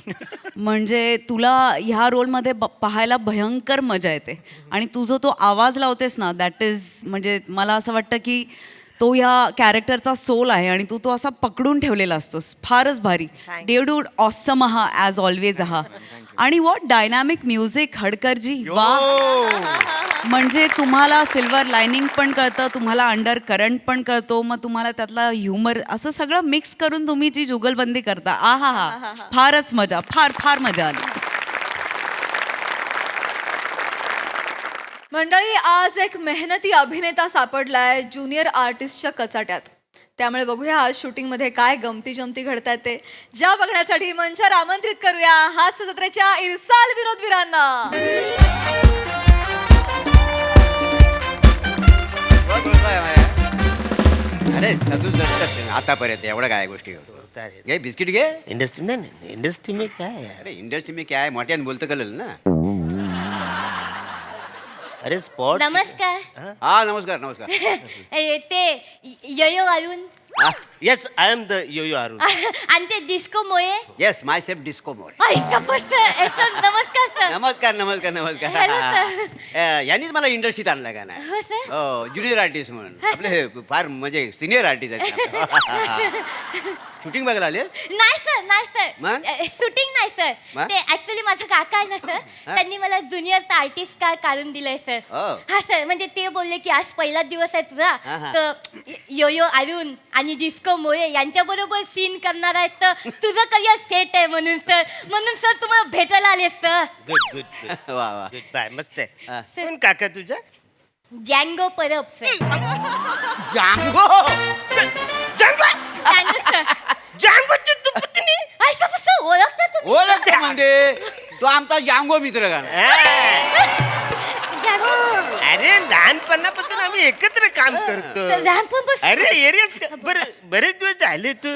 म्हणजे तुला ह्या रोलमध्ये पाहायला भयंकर मजा येते. आणि तू जो तो आवाज लावतेस ना दॅट इज म्हणजे मला असं वाटतं की तो ह्या कॅरेक्टरचा सोल आहे आणि तू तो असा पकडून ठेवलेला असतोस. फारच भारी. डेवडूड ऑसम आहा ॲज ऑलवेज आहा. आणि वॉट डायनॅमिक म्युझिक हडकरजी. वा, म्हणजे तुम्हाला सिल्वर लायनिंग पण कळतं, तुम्हाला अंडर करंट पण कळतो, मग तुम्हाला त्यातला ह्युमर असं सगळं मिक्स करून तुम्ही जी जुगलबंदी करता. आहा हा, फारच मजा, फार फार मजा आली. मंडळी आज एक मेहनती अभिनेता सापडलाय ज्युनियर आर्टिस्टच्या कचाट्यात. त्यामुळे बघूया आज शूटिंगमध्ये काय गमती जमती घडतात ते. ज्या बघण्यासाठी मंचावर आमंत्रित करूया हास्य जत्रेच्या इरसाल विनोदवीरांना. अरे आतापर्यंत एवढं काय गोष्टी होतो. घे बिस्किट घे. इंडस्ट्री नाही इंडस्ट्री में क्या है यार? अरे इंडस्ट्री में क्या है मोठ्याने बोलतं कळलं ना. अरे स्पॉट नमस्कार. हा नमस्कार नमस्कार. ते योयो घालून yes I am the yoyo Arun. आणि ते डिस्को मोये. Yes my safe disco more. नमस्कार सर. नमस्कार नमस्कार नमस्कार. Hello, यांनीच मला इंडस्ट्रीत आणलं का नाही. हो सर. हो ज्युनियर आर्टिस्ट म्हणून आपले हे फार म्हणजे सिनियर आर्टिस्ट आहेत. शूटिंग बघायला आले. नाही सर नाही मग? सर शूटिंग नाही सर. मग? ते ऍक्च्युली माझं काका आहे ना सर त्यांनी मला ज्युनियर आर्टिस्ट कार्ड काढून दिलंय सर. Oh. हा सर म्हणजे ते बोलले की आज पहिला दिवस आहे तुझा हा, हा. तर योयो अरुण आणि डिस्को मोये यांच्या बरोबर सीन करणार आहेत तर तुझं करिअर सेट आहे म्हणून सर तुम्हाला भेटायला आले सर. गुड गुड गुड वा वा. गुड बाय मस्त आहे. हा. कोण काका तुझा? जँगो परब सर. जांगो. जँगो सर. जांगोची तू पुतणी? असं कसं ओळखता तुम्ही? ओळखते म्हणजे तो आमचा जांगो मित्र का नाही? जँगो. अरे लहानपणापासून आम्ही एकत्र काम करतो. लहानपणापासून? अरे एरियाच बरेच दिवस झाले तू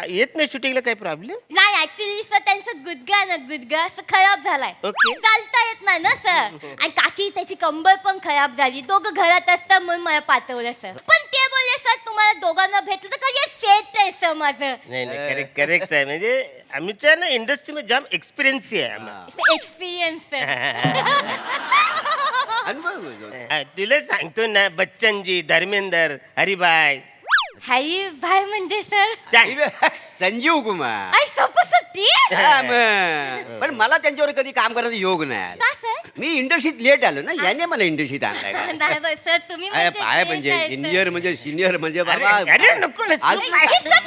येत नाही शूटिंगला. काही प्रॉब्लेम? नाही ऍक्च्युली सर त्यांचं गुडघा असं खराब झालाय. Okay. चालता येत नाही ना सर. आणि काकी त्याची कंबर पण खराब झाली. दोघं घरात असतात म्हणून मला पाठवलं सर. पण ते बोलले सर तुम्हाला दोघांना भेटलं तर करिअर सेट आहे सर माझं. नाही नाही करेक्ट करेक्ट आहे. म्हणजे आमच्या ना इंडस्ट्रीमध्ये जाम एक्सपिरियन्स आहे आम्हाला. Experience sir. अनुभव. तुला सांगतो ना बच्चनजी, धर्मेंदर, हरिभाई. हरी भाई म्हणजे sir Sanjeev Kumar. I suppose ती. हा, मग. पण मला त्यांच्यावर कधी काम करायचा योग नाही आला. का सर? मी इंडस्ट्रीत लेट आलो ना याने मला इंडस्ट्रीत आणलाय का. नाही बरं, सर तुम्ही आहे म्हणजे म्हणजे great आहे, सर. इंजिनियर म्हणजे सिनियर म्हणजे बाबा. अरे नको ना. आज- ए, सर,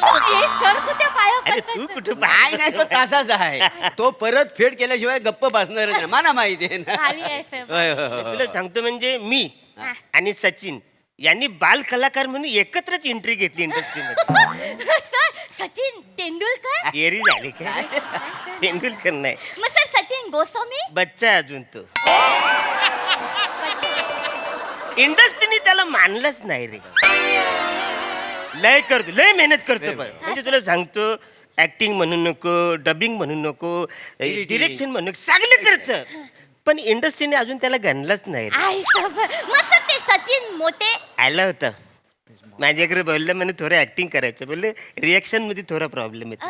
सर कुठे पाया अरे पडतात, तू सर? कुठं नाही नाही तो तसाच आहे. तो परत फेड केल्याशिवाय गप्प बसणारच नाही. मला माहिती आहे ना. खाली आहे सर. होय, होय, होय. तुला सांगतो म्हणजे मी हा. आणि सचिन यांनी बाल कलाकार म्हणून एकत्रच एंट्री घेतली इंडस्ट्रीमध्ये. सर सचिन तेंडुलकर. येरी झाली काय? तेंडुलकर नाही, मग सर सचिन गोस्वामी. बच्चा आहे अजून तो. इंडस्ट्रीने त्याला मानलंच नाही रे. लय मेहनत करतो पण. म्हणजे तुला सांगतो ऍक्टिंग म्हणू नको, डबिंग म्हणू नको, डिरेक्शन म्हणू नको, सगळे करत. पण इंडस्ट्रीने अजून त्याला गणलंच नाही रे. आई सर मग सर ते सचिन मोठे. आला होता माझ्याकडे बोललं म्हणे थोडं ऍक्टिंग करायचं. बोलले रिएक्शन मध्ये थोडा प्रॉब्लेम येतो.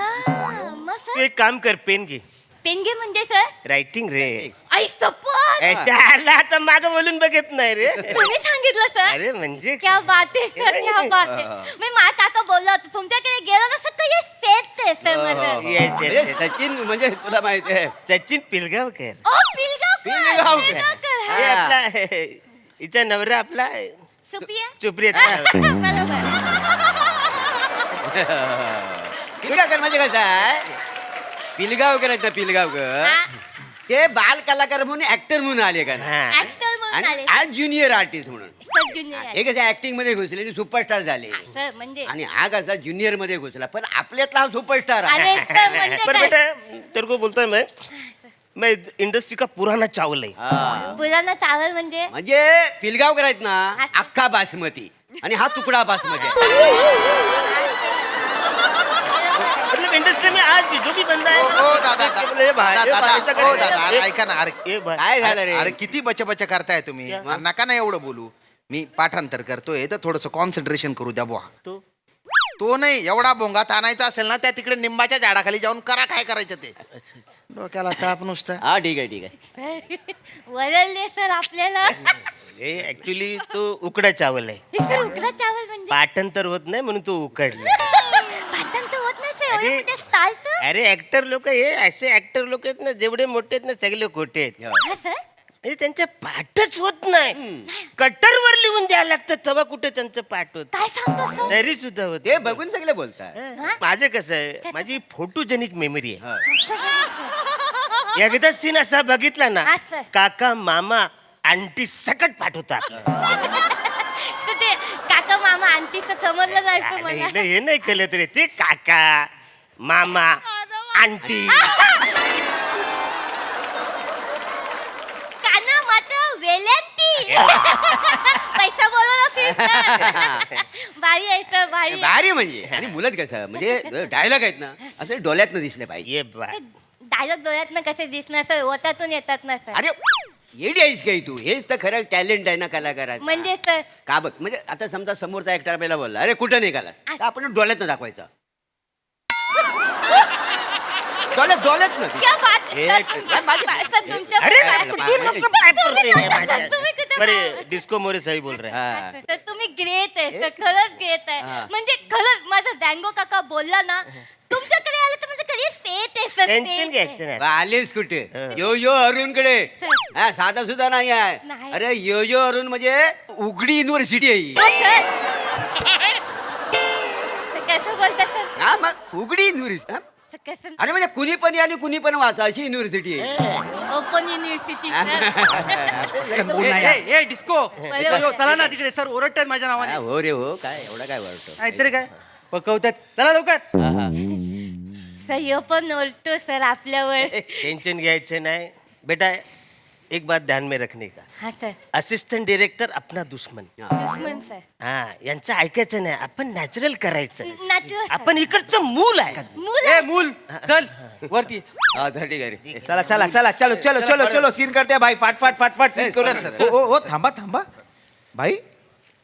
मग तू सर एक काम कर, पेन घे, पेनगे म्हणजे sir. Writing ray. I suppose त्याला आता माग बोलून बघत नाही रे. तुम्ही सांगितलं सर. अरे म्हणजे क्या बात आहे सर, क्या बात आहे. मी माझा काका बोलला होता तुमच्याकडे गेलो ना सर तर हे सेट आहे सर माझं. Yes, yes, म्हणजे yes. सचिन म्हणजे तुला माहिती आहे सचिन पिलगावकर. ओ पिलगावकर. पिलगावकर, हे हा. आपला हिचा नवरा आपला सुप्रिया सुप्रिया बरोबर. पिलगावकर म्हणजे कसं आहे पिलगावकर आहेत ना पिलगावकर हा. ते बाल कलाकार म्हणून ऍक्टर म्हणून आले का नाही? ऍक्टर म्हणून आणि आले आज ज्युनियर आर्टिस्ट म्हणून सब ज्युनियर हे कसं ऍक्टिंग मध्ये घुसले आणि सुपरस्टार झाले सर म्हणजे आणि हा कसा ज्युनियर मध्ये घुसला पण आपल्यातला हा सुपरस्टार अरे सर म्हणजे पर काय? बेटा तेरे को बोलता है मैं इंडस्ट्री का पुराना चावल है पुराणा चावल म्हणजे म्हणजे पिलगावकर आहेत ना असं. अख्खा बासमती आणि हा तुकडा बासमती आहे. मतलब इंडस्ट्री में आज भी जो भी बंदा है ये भाई, ये भाई, ऐसा हो करेगा। दादा ये- ऐका ना अरे ये भाई, काय झालं रे अरे किती बच करताय तुम्ही नका ना एवढं बोलू मी पाठांतर करतोय तर थोडस कॉन्सन्ट्रेशन करू द्या बुवा तो तो नाही एवढा भोंगात आणायचा असेल ना त्या तिकडे निंबाच्या झाडाखाली जाऊन करा काय करायचं ते डोक्याला ताप नुसतं हा ठीक आहे ठीक आहे वरळले सर आपल्याला ये एक्चुअली तो उकडा चावल है हे सर उकडा चावल म्हणजे पाठांतर होत नाही म्हणून तो उकडला पाटण तर होत नाही सर अरे. एवढे मोठे स्टार्स अरे ऍक्टर लोक हे असे ऍक्टर लोक आहेत ना जेवढे मोठे आहेत ना सगळे खोटे आहेत हा सर म्हणजे त्यांचे पाठच होत नाही कटरवर लिहून द्यायला लागतं तेव्हा कुठे त्यांचं पाठ होत काय सांगतो सर तरी सुद्धा होत ते बघून सगळे बोलतात माझं कसं आहे माझी फोटोजेनिक मेमरी आहे एकदा सीन असा बघितला ना हा, सर. काका मामा आंटी सकट पाठवतात तर ते काका मामा आणती समजलं नाही तुम्हाला हे नाही कळत रे ते काका मामा आंटी काना मात्र वेलंटी पैसा बोलवला फिर भारी आहे सर भारी आहे. भारी म्हणजे आणि मुलं कसं म्हणजे डायलॉग आहेत ना असे डोळ्यातनं दिसले पाहिजे ये बा डायलॉग डोळ्यात ना कसे दिसणार सर ओतातून येतात ना सर अरे येडी आहेस काही तू हेच तर खरं टॅलेंट आहे ना कलाकारात म्हणजे सर का बघ म्हणजे आता समजा समोरचा ऍक्टर आपल्याला बोलला अरे कुठं निघाला तर आपण डोळ्यातनं दाखवायचं डोळ्यातनं क्या बात हे सर तुमच्या अरे तुम्ही तू नको पाय पडते हे कुठे माझ्या. कुठे बरे डिस्को मोरे सही बोल रहे हैं. हा. तर तुम्ही ग्रेट आहे सर खरंच ग्रेट आहे हा. म्हणजे खरंच माझा डँगो काका बोलला ना तुमच्याकडे आलं तर माझं कधी स्टेट आहे सर टेन्शन घ्यायचं नाही आलेच कुठे यो यो अरुणकडे हा साधा सुद्धा नाही आहे नाही. अरे यो यो अरुण म्हणजे उघडी युनिव्हर्सिटी आहे ही. सर कसं बोलता सर हा मग उघडी युनिव्हर्सिटी हा? सर कसं अरे म्हणजे कुणी पण या आणि कुणी पण वाचा अशी युनिव्हर्सिटी आहे ओपन युनिव्हर्सिटी डिस्को चला ना तिकडे सर ओरडतात माझ्या नावाने हा, हो रे हो काय एवढा काय वाटतो काहीतरी काय पकवतात चला लवकर सर यो पण ओरतो सर आपल्यावर टेंशन घ्यायचं नाही बेटा एक बात ध्यान में रखने का हा सर असिस्टंट डिरेक्टर अपना दुश्मन दुश्मन सर हा यांचं ऐकायचं नाही आपण नॅचरल करायचं Natural, sir. आपण इकडचं मूल आहे ए मूल चल वरती हा तर ठीक आहे रे चला चला चला चलो चलो चलो चलो सीन करते भाई फाट फाट फाट फाट सीन करू सर, हो हो थांबा थांबा भाई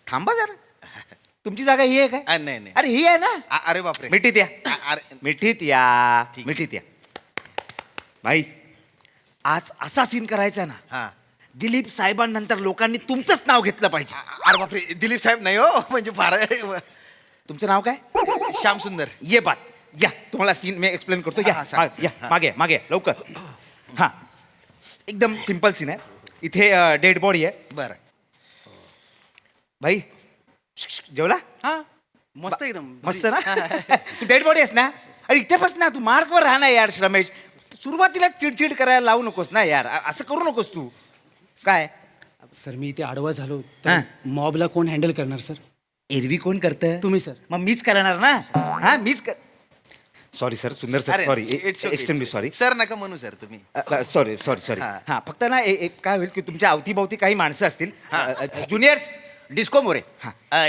थांबा जरा तुमची जागा ही आहे काय नाही नाही अरे ही आहे ना अरे बापरे मिठीत या अरे मिठीत या ठीक. मिठीत या भाई आज असा सीन करायचा ना हा दिलीप साहेबांनंतर लोकांनी तुमचंच नाव घेतलं पाहिजे अरे बापरे दिलीप साहेब नाही हो म्हणजे फार तुमचं नाव काय श्याम सुंदर ये बात या तुम्हाला सीन मी एक्सप्लेन करतो या हा, सांग. या मागे मागे लवकर हा एकदम सिंपल सीन आहे इथे डेड बॉडी आहे बर भाई जेवला हा मस्त एकदम मस्त ना तू डेड बॉडी आहेस ना अरे इथे बस ना तू मार्कवर राहा ना यार रमेश सुरुवातीला चिडचिड करायला लावू नकोस ना यार असं करू नकोस तू काय सर मी इथे आडवा झालो हा. मॉबला कोण हँडल करणार सर एरवी कोण करतं तुम्ही सर मग मीच करणार ना हा मीच कर सॉरी सर सुंदर सर अरे sorry it's extremely sorry sir नका म्हणू सर तुम्ही सॉरी सॉरी सॉरी हा. हा फक्त ना काय होईल की तुमच्या अवतीभवती काही माणसं असतील ज्युनियर्स डिस्को मोरे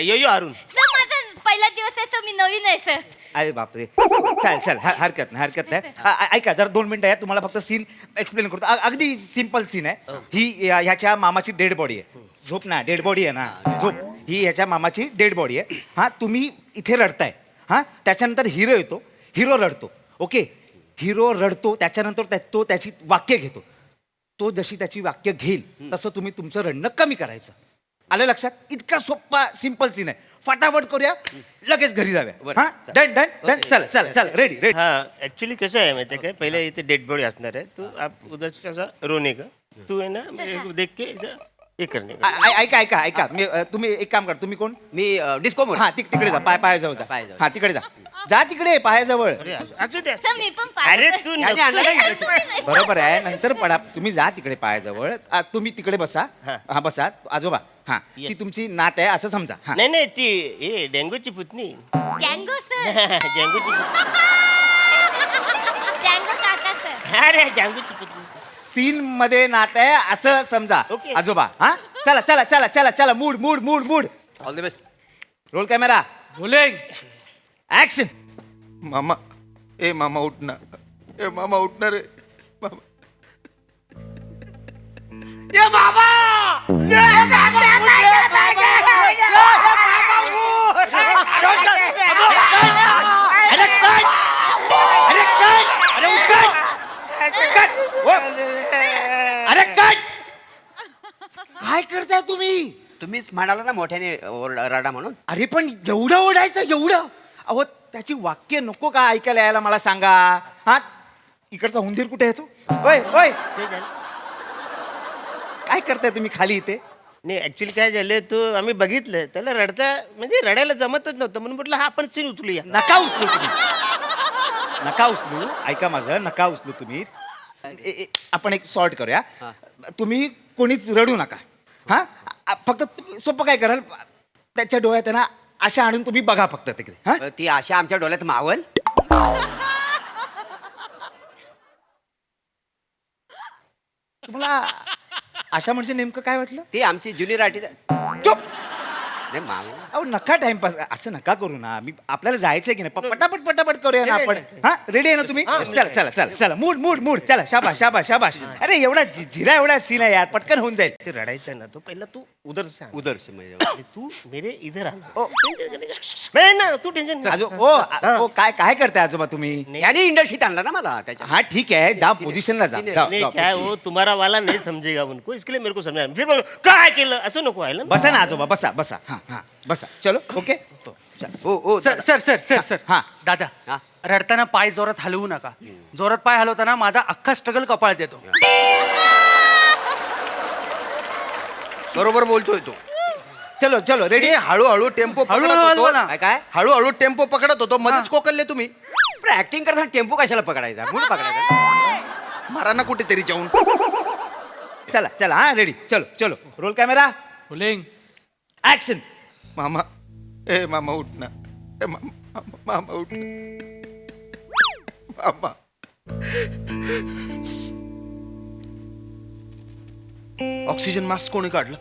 यो यो अरुण सर माझा पहिला दिवस आहे सर मी नवीन आहे सर अरे बापरे चल चल हरकत नाही हरकत नाही ऐका जरा 2 मिनिटं या तुम्हाला फक्त सीन एक्सप्लेन करतो अगदी सिम्पल सीन आहे ही ह्याच्या मामाची डेड बॉडी आहे झोप ना डेड बॉडी आहे ना झोप ही ह्याच्या मामाची डेड बॉडी आहे हा तुम्ही इथे रडताय हा त्याच्यानंतर हिरो येतो हिरो रडतो ओके हिरो रडतो त्याच्यानंतर तो त्याची वाक्य घेतो तो जशी त्याची वाक्य घेईल तसं तुम्ही तुमचं रडणं कमी करायचं आलं लक्षात इतका सोप्पा सिम्पल सीन आहे फटाफट करूया लगेच घरी जाऊया बरं, हा डन डन डन चल चल चल रेडी रेडी हा ऍक्च्युली कसं आहे माहिती आहे काय पहिले इथे डेड बॉडी असणार आहे तू आप उधर से कसा रोने का तू आहे ना देख के हे करणे ऐका ऐका ऐका तुम्ही एक काम करा. तुम्ही कोण? मी डिस्को मोड. हा तिकडे जा पायाजवळ जा. पायाजवळ. हा तिकडे जा तिकडे पायाजवळ. असू द्या सर मी पण अरे तू याने आणलं नको. काय? बरोबर आहे. नंतर पडा. तुम्ही जा तिकडे पायाजवळ. तुम्ही तिकडे बसा. हा बसा आजोबा. हा ती तुमची नात आहे असं समजा. हा नाही नाही ती हे डेंगूची पुतणी जँगो सर डेंगूची जँगो काका सर. अरे डेंगूची पुतणी सीन मध्ये नात आहे असं समजा. ओके. आजोबा. हा चला चला चला चला चला mood mood mood mood. All the best. Roll camera. Rolling. Action. मामा ए मामा उठ ना. ए मामा उठणार रे मामा. ए मामा अरे काय करताय तुम्ही? तुम्हीच म्हणाला ना मोठ्याने रडा म्हणून. अरे पण एवढं ओढायचं एवढं? अहो त्याची वाक्य नको का ऐकायला यायला मला सांगा. हा इकडचा हुंदीर कुठे येतो? होय होय काय करताय तुम्ही खाली इथे? नाही ऍक्च्युली काय झालं तो आम्ही बघितलं त्याला रडता म्हणजे रडायला जमतच नव्हतं म्हणून म्हटलं हा आपण सीन उचलूया. नका उचलू तुम्ही. नका उचलू. ऐका माझं नका उचलू तुम्ही. आपण एक सॉर्ट करूया. तुम्ही कोणीच रडू नका. हा फक्त सोपं काय कराल त्याच्या डोळ्यात आहे ना आशा आणून तुम्ही बघा फक्त तिकडे. हा ती आशा आमच्या डोळ्यात मावल. तुम्हाला आशा म्हणजे नेमकं काय वाटलं? ती आमची ज्युनियर आर्टिस्ट. चुप. नाही मावल. अहो नका टाइमपास असं नका करू ना. आपल्याला जायचंय की नाही पटापट पटापट करूया ना आपण. हा रेडी आहे ना तुम्ही? चला चला चला चला मूड मूड मूड चला शाबाश शाबाश शाबाश. अरे एवढा जिरा एवढा सीन आहे यार पटकन होऊन जाईल. ते रडायचं ना तो पहिला तू उधर से आना. उदर से म्हणजे आणि तू मेरे इधर आना. नाही ना तू टेन्शन ओ काय काय करताय आजोबा तुम्ही? याने इंडस्ट्रीत आणला ना मला त्याच्या. हा ठीक है जा पोझिशनला जा. नहीं क्या है वो तुम्हारा वाला नहीं समझेगा उनको इसके लिए मेरे को समझाना फिर बोलो काय केलं असं नको व्हायला. बसा ना आजोबा बसा बसा. हा हा बसा चलो okay. Oh sir sir sir sir sir हा. दादा हा. रडताना पाय जोरात हलवू नका. जोरात पाय हलवताना माझा अख्खा स्ट्रगल कपाळात येतो. बरोबर बोलतोय तो. चलो चलो रेडी. हळूहळू टेम्पो हळू पकडत हलवा होतो. ना. काय हळूहळू टेम्पो पकडत होतो मध्येच कोकलले तुम्ही. ऍक्टिंग करताना टेम्पो कशाला पकडायचा म्हणून पकडायचा. मारा ना कुठेतरी जाऊन. चला चला हा रेडी चलो चलो रोल कॅमेरा रोलिंग. ऍक्शन. मामा ए मामा उठ ना. ए मामा उठ. मामा ऑक्सिजन मास्क कोणी काढलं?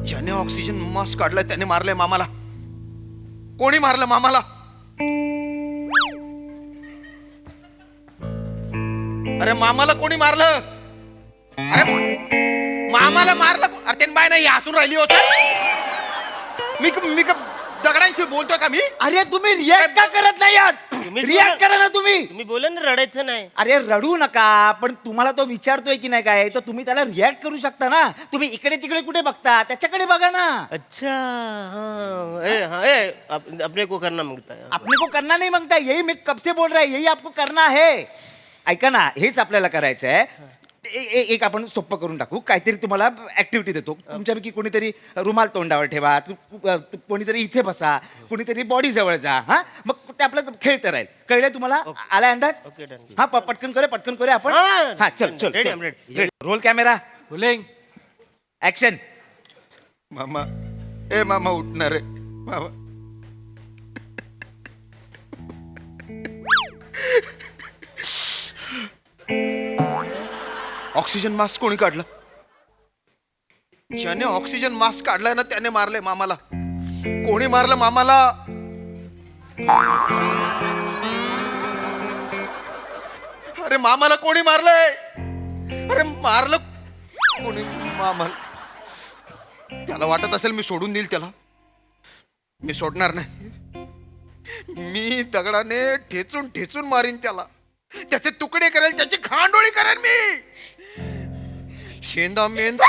ज्याने ऑक्सिजन मास्क काढलाय त्याने मारलंय मामाला. कोणी मारलं मामाला? अरे मामाला कोणी मारलं? अरे मामाला मारलं. अरे त्यांनी बाय नाही हसून राहिली हो सर. मी दगडांशी बोलतोय का मी? अरे तुम्ही रिॲक्ट का करत नाही आहात? तुम्ही रिॲक्ट करा ना तुम्ही. तुम्ही बोला ना रडायचं नाही. अरे रडू नका. पण तुम्हाला तो विचारतोय की नाही काय तर तुम्ही त्याला रिॲक्ट करू शकता ना. तुम्ही इकडे तिकडे कुठे बघता त्याच्याकडे बघा ना. अच्छा हाँ ए अपने को करना मांगता है. अपने को करना नहीं मांगता है. यही मैं कब से बोल रहा है. यही आपको करना है. ऐका ना हेच आपल्याला करायचं आहे. एक आपण सोपं करून टाकू. काहीतरी तुम्हाला ऍक्टिव्हिटी देतो. तुमच्यापैकी कोणीतरी रुमाल तोंडावर ठेवा. कोणीतरी इथे बसा. कोणीतरी बॉडी जवळ जा. हा मग ते आपलं खेळतं राहील. कळलं तुम्हाला? आला अंदाज? Okay done. हा पटकन करूया आपण. हा चल चल रेडी आम ready. Roll camera rolling. Action. मामा ए मामा उठणार रे मामा. ऑक्सिजन मास्क कोणी काढलं? ज्याने ऑक्सिजन मास्क काढलाय ना त्याने मारलंय मामाला. कोणी मारलं मामाला? अरे मामाला कोणी मारलंय? अरे मारलं कोणी मामाला? त्याला वाटत असेल मी सोडून देईल त्याला. मी सोडणार नाही. मी दगडाने ठेचून ठेचून मारीन त्याला. त्याचे तुकडे करेल. त्याची खांडोळी करेन मी. छेंदा मेंदा.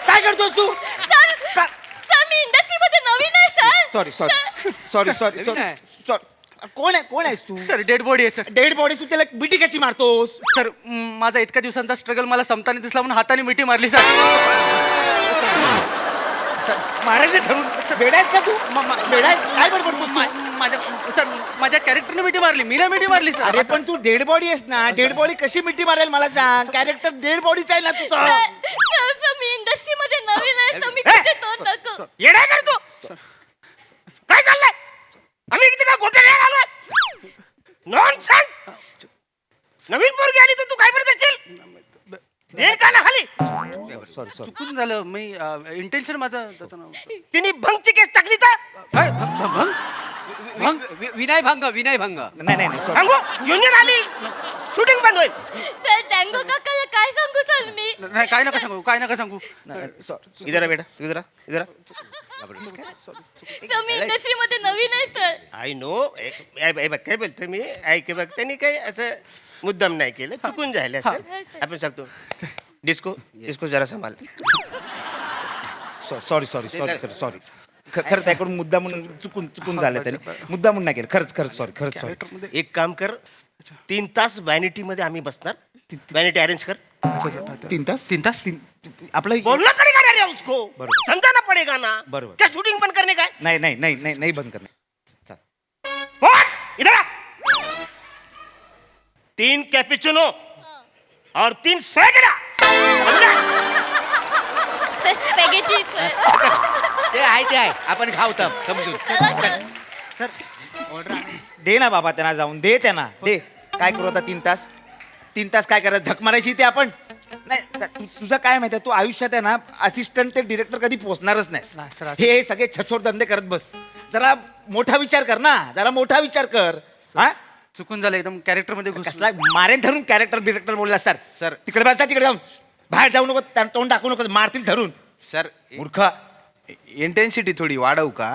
काय करतोस तू? सर मी इंडस्ट्रीमध्ये नवीन आहे sir. Sorry sorry sorry sorry sorry कोण आहेस तू? सर डेड बॉडी आहे सर. डेड बॉडी तू त्याला बिटी कशी मारतोस? सर माझा इतक्या दिवसांचा स्ट्रगल मला संपताना दिसला म्हणून हाताने मिठी मारली सर. मारायचं ठरवून वेडायस का तू? वेडायस काय बडबडतोस तू? माझ्या सर माझ्या कॅरेक्टरने मिठी मारली, मी नाही मिठी मारली सर. अरे पण तू डेड बॉडी आहेस ना, डेड बॉडी कशी मिठी मारेल मला सांग. कॅरेक्टर डेड बॉडीच आहे ना तुझा. सर, मी इंडस्ट्रीमध्ये नवीन आहे सर, मी कुठे तोंड दाखव. येडाय कर तू. काय चाललंय? आम्ही किती काय घोटाळे आलोय? नॉनसेन्स. नवीन पोरगी आली तर तू काय पण करशील? दे का ना खाली. चुकून झालं मी इंटेन्शन माझं त्याचं नाव तिने भंगची केस टाकली तर काय भंग भंग विनय भंग विनय भंग. नाही सांगू युनियन आली, शूटिंग बंद होईल. सर टँगो काकाला काय सांगू सर मी. नाही काय नका सांगू. इधर आ बेटा, इधर आ, इधर आ. सर मी इंडस्ट्रीमध्ये नवीन आहे सर. I know. काय बोलतो मी, ऐक बघ, त्यांनी काही असं मुद्दाम नाही केलं, चुकून झालं असेल. आपण सांगतो डिस्को डिस्को जरा सांभाळ. सॉरी खरंच त्याकडून मुद्दा म्हणून चुकून झालं त्याने. मुद्दा म्हणून नाही केलं. खरंच सॉरी. एक काम कर, 3 तास व्हॅनिटी मध्ये आम्ही बसणार. व्हॅनिटी अरेंज कर. 3 तास आपलं बोलना पडेगा ना रे उसको. समझाना पडेगा ना. बरोबर. क्या शूटिंग बंद करने का है? नाही बंद करणार. इधर आ. 3 कॅपिचिनो और 3 स्पॅगेटी. Sir spaghetti sir. ते आहे आपण खाऊ तर समजून. दे ना बाबा त्यांना, जाऊन दे त्यांना, दे. काय करू आता 3 तास काय करायचं? झक मारायची ते आपण. नाही तुझं काय माहिती आहे, तू आयुष्यात आहे ना असिस्टंट ते डिरेक्टर कधी पोहोचणारच नाही, सर, नाही. असं- हे सगळे छछोड धंदे करत बस. जरा मोठा विचार कर ना, जरा मोठा विचार कर. हा चुकून झालं एकदम कॅरेक्टर मध्ये कसला मारेन धरून कॅरेक्टर डिरेक्टर बोलला सर तिकडे बसता, तिकडे जाऊन बाहेर जाऊ नको, तोंड टाकू नको, मारतील धरून. सर मूर्ख. इंटेन्सिटी थोडी वाढवू का?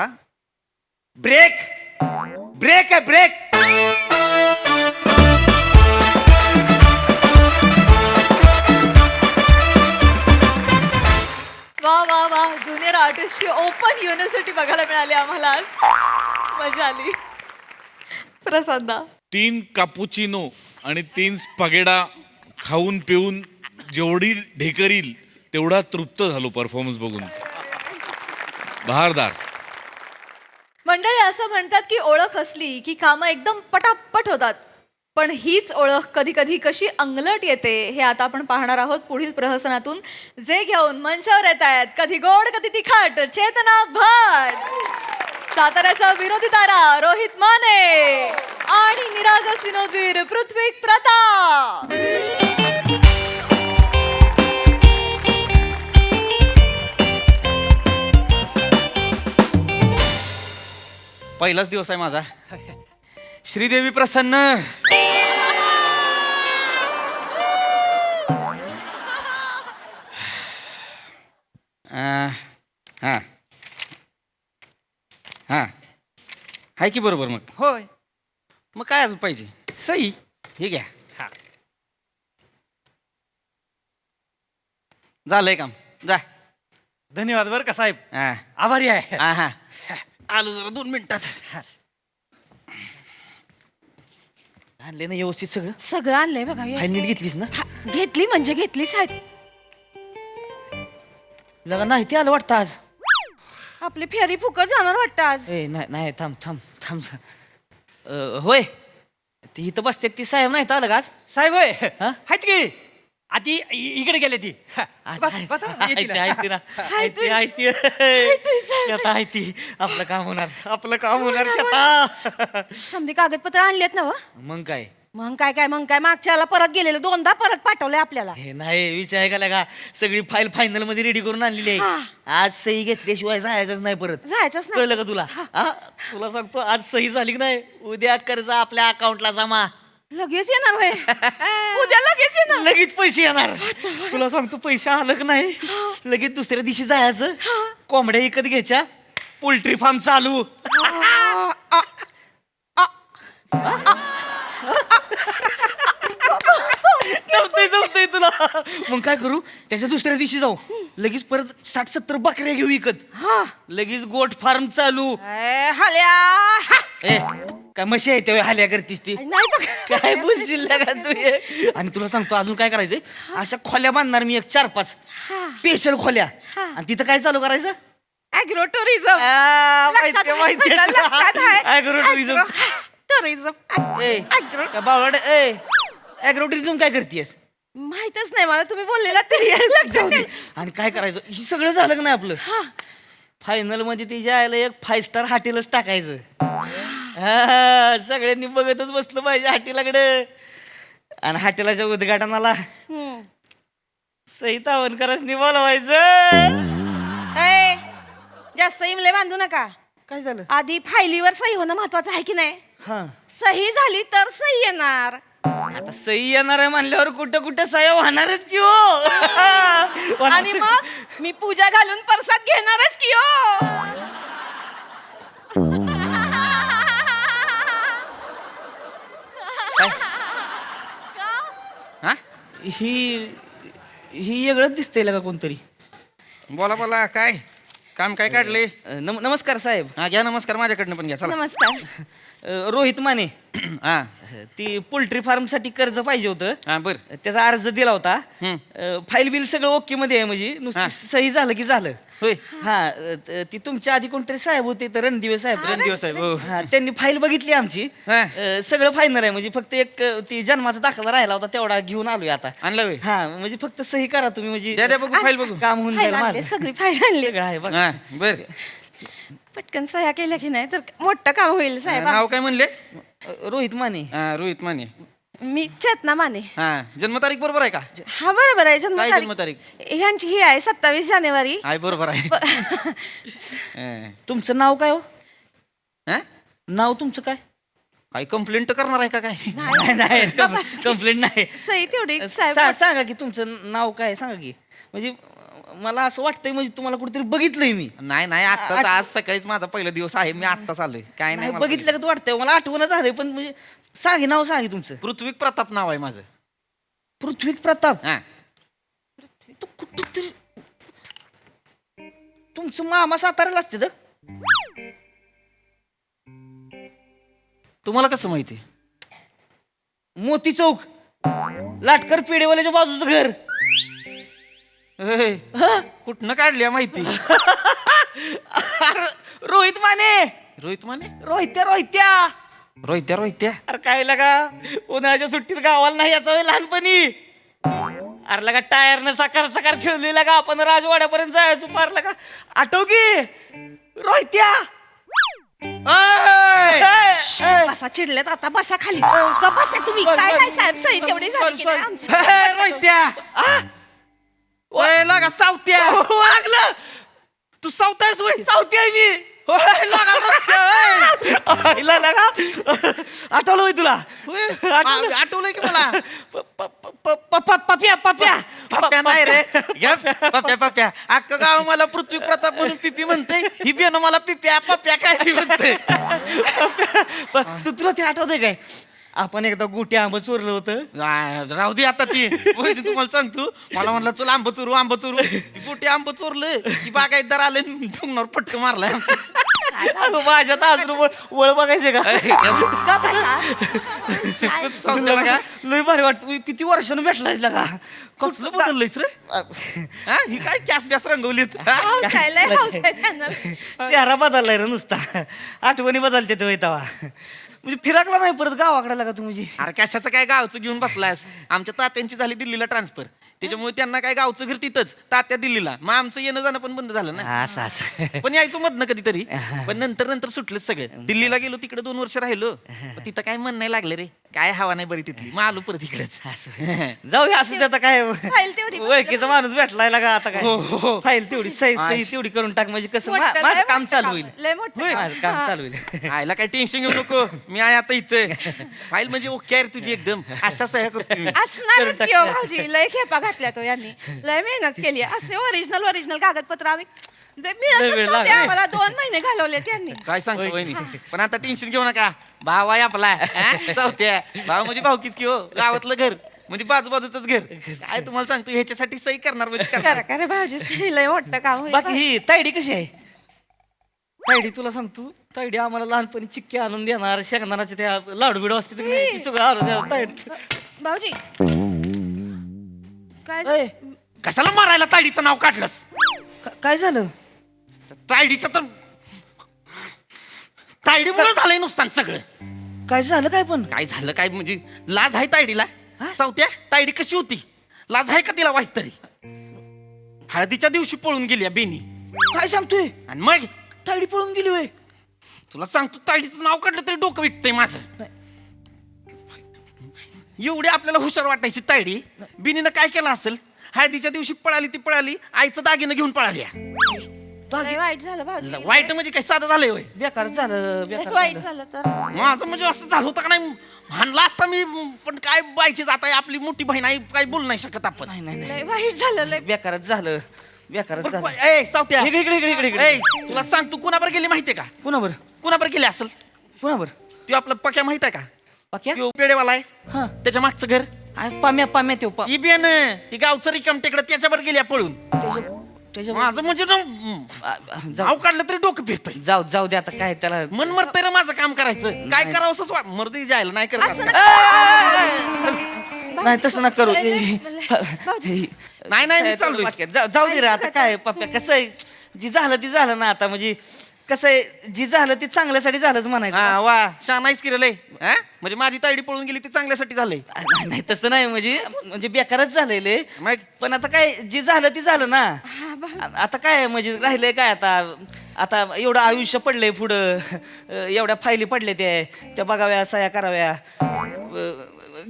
ब्रेक आहे ब्रेक. वा ज्युनियर आर्टिस्टची ओपन युनिव्हर्सिटी बघायला मिळाली आम्हाला आज. मजा आली. प्रसादा 3 कापुचिनो आणि 3 स्पागेडा खाऊन पिऊन जेवढी ढेकरील तेवढा तृप्त झालो परफॉर्मन्स बघून. बहारदार. मंडळी असं म्हणतात की ओळख असली की कामं एकदम पटापट होतात, पण हीच ओळख कधी कधी कशी अंगलट येते हे आता आपण पाहणार आहोत पुढील प्रहसनातून. जे घेऊन मंचावर येत आहेत कधी गोड कधी तिखट चेतना भट, साताऱ्याचा विनोदी तारा रोहित माने आणि निरागस विनोदवीर पृथ्वी प्रताप. पहिलाच दिवस आहे माझा. श्रीदेवी प्रसन्न. हाय की बरोबर मग. होय मग काय अजून पाहिजे? सई. हे घ्या. झालंय काम, जा. धन्यवाद बरं का साहेब, हा आभारी आहे. हा आलो जरा 2 मिनिटात. आणले ना व्यवस्थित सगळं? सगळं आणलंय बघा. फाईल नीट घेतलीस ना? घेतली म्हणजे घेतलीच आहेत. लगा नाही ते आलं वाटतं आज. आपली फेरी फुकट जाणार वाटतं आज. ए नाही थांब. होय ती इथं बसते ती साहेब नाही आलं का आज? साहेब होय हा? आहेत की आधी इकडे गेले ती. आज बस, आहे- बस, बस, आहे येतील. ती, आहे ती ना. आहे ती, तुम्ही- आहे ती. तुम्ही साहेब. आता आहे ती. आपलं काम होणार की आता. समधी कागदपत्र आणलेत ना व? मग काय मग काय मागच्याला परत गेलेलं 2दा परत पाठवलंय आपल्याला. हे नाही विचार आहे का लगा, सगळी फाईल फायनल मध्ये रेडी करून आणलेली आहे. हा. आज सही घेतल्याशिवाय जायचंच नाही परत. जायचंच नाही. कळलं का तुला? हा? तुला सांगतो आज सही झाली की नाही उद्या कर्ज आपल्या अकाउंटला जमा. लगेच येणार होय. उद्या लगेच येणार. लगेच पैसे येणार. तुला सांगतो पैसे आलं की नाही लगेच दुसऱ्या दिवशी जायचं, कोंबड्या विकत घ्यायच्या, पोल्ट्री फार्म चालू. जमतंय तुला. मग काय करू, त्याच्या दुसऱ्या दिवशी जाऊ लगेच परत 60-70 बकऱ्या घेऊ विकत, लगेच गोट फार्म चालू. हल्या ए काय म्हशी आहे तेव्हा हाल्या करतीस ती नाही बघ. काय बोलशील का तू हे? आणि तुला सांगतो अजून काय करायचंय अशा खोल्या बांधणार मी 1-4-5 स्पेशल खोल्या आणि तिथं काय चालू करायचं ॲग्रो टुरिझम ॲग्रोटुरिझम टुरिझम ए काय बावळट ए ॲग्रोटुरिझम काय करतेस माहितच नाही मला तुम्ही बोललेला तरी लक्षात जाऊ दे. येईल. आणि काय करायचं हे सगळं झालं का नाही आपलं फायनल मध्ये तिच्या आयला एक 5 स्टार हॉटेलच टाकायचं सगळ्यांनी बघतच बसलं पाहिजे हॉटेलाकडे आणि हॉटेलाच्या उद्घाटनाला सई तावणकरच बोलवायचं ए, जास्त इमले बांधू नका. काय झालं आधी फायलीवर सही होणं महत्वाचं आहे की नाही? हा सही झाली तर सही येणार. आता सई येणार आहे म्हणल्यावर कुठं कुठं सह्या होणारच की हो आणि मग मी पूजा घालून परसाद घेणारच की हो. हा? ही ही वेगळंच दिसतंय का कोणतरी बोला बोला काय काम काय काढले नमस्कार साहेब हा घ्या नमस्कार माझ्याकडनं पण घ्या चला नमस्कार. रोहित माने हा ती पोल्ट्री फार्म साठी कर्ज पाहिजे होतं हा बर त्याचा अर्ज दिला होता फाईल बिल सगळं ओके मध्ये आहे म्हणजे नुसतं सही झालं की झालं होय हा ती तुमच्या आधी कोणतरी साहेब होते तर रणदिवे साहेब रणदिवे साहेब, हो. हा त्यांनी फाईल बघितली आमची हा. सगळं फायनल आहे म्हणजे फक्त एक ती जन्माचा दाखला राहिला होता तेवढा घेऊन आलोय आता आणलं होय हा म्हणजे फक्त सही करा तुम्ही म्हणजे द्या द्या बघू फाईल बघू काम होऊन फाईल जाईल आणली, माझं सगळी फाईल आणली. सगळं आहे बघा हा बर पटकन सह्या केल्या की नाही तर मोठं काम होईल साहेब. नाव काय म्हणले रोहित माने हा रोहित माने मी चेतना माने. हा जन्मतारीख बरोबर आहे का हा बरोबर आहे काय जन्मतारीख? ह्यांची ही आहे 27 जानेवारी. आहे बरोबर आहे हा. तुमचं नाव काय हो हा? नाव तुमचं काय काय कंप्लेंट करणार आहे का काय नाही नाही कंप्लेंट नाही सही तेवढी साहेब. सांगा की तुमचं नाव काय सांगा की म्हणजे मला असं वाटतंय म्हणजे तुम्हाला कुठेतरी बघितलंय मी नाही नाही आत्ताच आज सकाळीच माझा पहिला दिवस आहे मी आत्ताच आलोय काय नाही मला बघितलं का वाटतंय मला आठवण झालंय पण म्हणजे सांगे नाव सांगे तुमचं पृथ्वी प्रताप नाव आहे माझं पृथ्वी प्रताप हा तो कुठंतरी तुमचं मामा साताऱ्याला असते तर तुम्हाला कसं माहिती मोती चौक लाटकर पेढेवाल्याच्या बाजूचं घर कुठनं काढली माहिती रोहित माने रोहित माने रोहित्या रोहित्या रोहित्या अरे काय लगा उन्हाळ्याच्या सुट्टीत गावाला नाही याचा लहानपणी अरे लगा टायरनं सकार सकार खेळलेला का आपण राजवाड्यापर्यंत जायचो पार लगा आठव की रोहित्या बसा चिडलेत आता बसा खाली. ग बसा तुम्ही. काय नाही साहेब सही तेवढी झाली की नाही आमची. रोहित्या ओय लागा सावत्या लागलं तू सावतायस होय सावती आहे मी आईला लागा आठवलं होय तुला आठवलंय की मला पप्या पप्या पप्प्या नाही रे घ्या, पप्प्या पप्प्या अख्खं गाव मला पृथ्वी प्रताप म्हणून पिपी म्हणते ही बियाणं मला पिप्या पप्प्या काय बी म्हणते तू तुला ते आठवतंय काय आपण एकदा गोटी आंब चोरलं होतं राहू दे आता ती वहिनी तुम्हाला सांगतो मला म्हणलं चल आंब चोरू ती गोटी आंब चोरलं ती बागायतदार आले डोंगरावर पटकं मारलाय अगं, माझ्यात अजून वळ बघायचे का ग बसा. सांगतो का लय भारी वाटत किती वर्षानं भेटलाय का कसलं बदललंयस रे हा, ही काय कॅस बॅस रंगवलीत पाऊस आहे, लय पाऊस आहे त्यांना. चेहरा बदललाय रे नुसता आठवणी बदलते तो तवा म्हणजे फिराकला नाही परत गावाकडे लागा तू म्हणजे अरे कशाचं काय गावचं घेऊन बसलायस आमच्या तात्यांची झाली दिल्लीला ट्रान्सफर त्याच्यामुळे त्यांना काय गावचं घर तिथंच तात्या दिल्लीला मग आमचं येणं जाणं पण बंद झालं ना असं असं पण यायचो मधनं कधीतरी पण नंतर सुटलेच सगळे दिल्लीला गेलो तिकडे 2 वर्ष राहिलो पण तिथं काय मन नाही लागलं रे काय हवा नाही बरी तिथली मग आलो परत इकडेच जाऊया असं त्याचा काय फाईल तेवढी ओळखीचा माणूस भेटलाय लागा आता काय हो, हो. फाईल तेवढी सही तेवढी करून टाक म्हणजे कसं मोठं, माझं लय काम मोठं चालू काम. होईल लय मोठं होय, काम. माझं काम हा. चालू होईल आयला काय टेन्शन घेऊ नको मी आहे आता इथं फाईल म्हणजे ओके आहे तुझी एकदम अशा सह्या करतो मी असणारच की हो भाऊजी. लय खेपा घातल्या तो यांनी. लय मेहनत केली. असे ओरिजिनल कागदपत्र आम्ही लय वेळ मिळतच नव्हते लागला. आम्हाला. 2 महिने घालवले त्यांनी. काय सांगतो वहिनी पण आता टेन्शन घेऊ नका भाव आहे आपला चौथ्या भाव म्हणजे भावकीच की हो गावातलं घर म्हणजे बाजूबाजूच घर काय तुम्हाला सांगतो ह्याच्यासाठी सही करणार म्हणजे करणार. करा करा भाऊजी. लय मोठं काम होईल. बाकी ही तायडी कशी आहे तायडी तुला सांगतो तायडी आम्हाला लहानपणी चिक्की आणून देणार शेंगदाणाचे त्या लाडू बिडू असते ते सगळं आणून देणार तायडी. भाऊजी काय अय, कशाला मारायला तायडीचं नाव काढलंस? काय झालं? तायडीचं तर तायडीमुळे झालंय नुकसान सगळं. काय झालं काय पण? काय झालं काय म्हणजे लाज आहे तायडीला? सावत्या तायडी कशी होती? लाज आहे का तिला वाईस तरी? हळदीच्या दिवशी पळून गेली बेनी. काय सांगतोय? आणि मग तायडी पळून गेली होय. तुला सांगतो तायडीचं नाव काढलं तरी डोकं विटतंय माझं. एवढी आपल्याला हुशार वाटायची तायडी बिनीनं काय केलं असेल? हळदीच्या दिवशी पळाली ती पळाली आईचं दागिनं घेऊन पळाली. लय वाईट झालं भाऊजी. वाईट म्हणजे काय साधं झालंय होय? बेकार झालं लय बेकार वाईट झालं. झालं तर माझं म्हणजे असं झालं होतं का नाही हाणला असता मी पण काय बायची जात आहे आपली मोठी बहीण आहे काय बोलू नाही शकत आपण. नाही नाही नाही लय वाईट झालं लय. बेकारच झालं बेकारच बरं, झालं. ए सावत्या इकडे इकडे इकडे इकडे इकडे. ए तुला सांग तू कुणाबर गेली माहितीये का? कुणाबर कुणाबर गेली असेल? कुणाबर? तो आपलं पक्या माहित आहे का? पक्या? तो पेडेवाला आहे हा त्याच्या मागचं घर पाम्या त्यो इबियन ती गावचं रिकम तिकडे त्याच्यावर गेल्या पळून. माझं म्हणजे ना, जाऊ काढलं तरी डोकं फिरतंय. जाऊ जाऊ दे आता काय त्याला मन मरतंय रे माझं काम करायचं काय करावं मर्दी जायला नाही करत असं आता. नाही तसं ना करू. नाही नाही मी चाललोय. जाऊ दे रे आता काय पप्प्या कसं आहे जी झालं ती झालं ना आता म्हणजे कसं आहे जी झालं ती चांगल्यासाठी झालंच म्हणायचं. हा वा शानाईच केलेलं आहे म्हणजे माझी तायडी पळून गेली ती चांगल्यासाठी झालंय. नाही नाही, तसं नाही म्हणजे बेकारच झालेले मग पण आता काय जे झालं ते झालं ना. आता काय म्हणजे राहिलंय काय आता आता एवढं आयुष्य पडलंय पुढं एवढ्या फायली पडल्या त्या बघाव्या सह्या कराव्या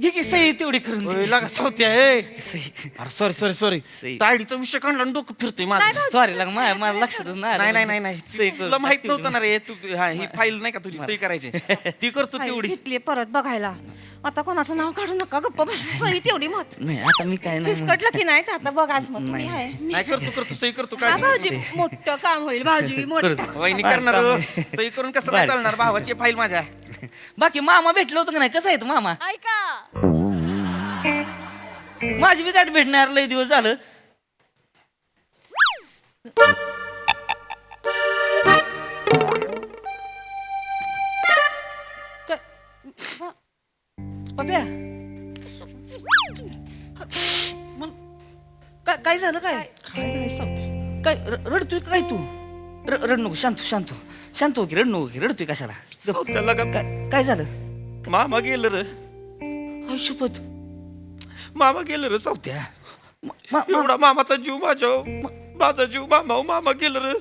घे की सही तेवढी करून दे. लागा सावत्या ए सही. अरे सॉरी सॉरी सॉरी सही. तायडीचा विषय काढला आणि डोकं फिरतोय माझं. सॉरी लाग मला लक्षातच नाही नाही नाही नाही सही करू. तुला माहित नव्हतं ना रे तू ही फाईल नाही का तुझी सही करायची ती करतो फाईल तेवढी. घेतली परत बघायला. आता कोणाचं नाव काढू नका गप्प बस. सही तेवढी मत नाही आता मी काय नाही फिसकटलं की नाही तर आता बघ आज मग तुम्ही आहे. नाही करतो सही करतो हा, काय भाऊजी मोठं काम होईल भाऊजी मोठं. वहिनी करणार हो. सही करून कसं नाही चालणार भावाची फाईल माझ्या. बाकी मामा भेटलो होतं का नाही कसं आहे मामा ऐका माझी बी गाठ भेटणार लय दिवस झालं. पप्या काय झालं काय काय नाही सावत्या. काय रडतोय काय तू रड नको शांत हो की रड नको की रडतोय कशाला सावत्याला का काय झालं मामा गेलं रे शपथ मामा गेलं रे सावत्या. एवढा मामाचा जीव माझा जीव मामा गेलं रे.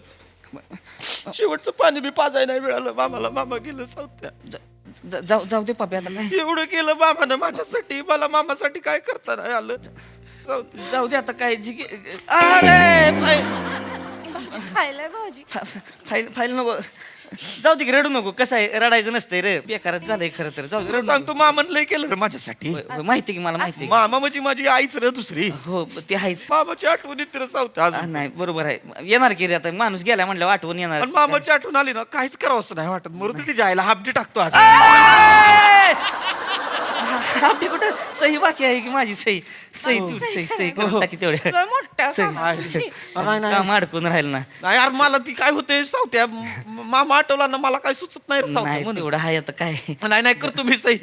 शेवटचं पाणी बी पाजाय नाही मिळालं मामाला. मामा गेलं सावत्या. जाऊ दे पप्या आता काय एवढं केलं मामानं माझ्यासाठी मला मामासाठी काय करता नाही आलं. जाऊ दे आता काय अरे खायलाय भाऊजी. फाईल नको जाऊ दे की रडू नको कसं आहे रडायचं नसतंय रे बेकारच झालंय खरं तर जाऊ दे रडू सांगतो मामानं लय केलं रे माझ्यासाठी. नको. माहिती की मला माहिती मामा म्हणजे माझी आईच रे दुसरी. हो ते आहेच मामाची आठवण येते रे सावत्या. नाही बरोबर आहे येणार की रे आता माणूस गेला म्हणलं आठवण येणार पण मामाची आठवण आली ना काहीच करावं असं नाही वाटत. मरून ती जायला हापडी टाकतो आज. आपली कुठं सही बाकी आहे की माझी सही सही करून टाकी तेवढ्या लय मोठं काम. काम अडकून राहील ना नाही यार मला ती काय होते सावत्या मामा आठवला ना मला काय सुचत नाही रे सावत्या नाही म्हणून. तेवढं आहे आता काय नाही करतो मी सही.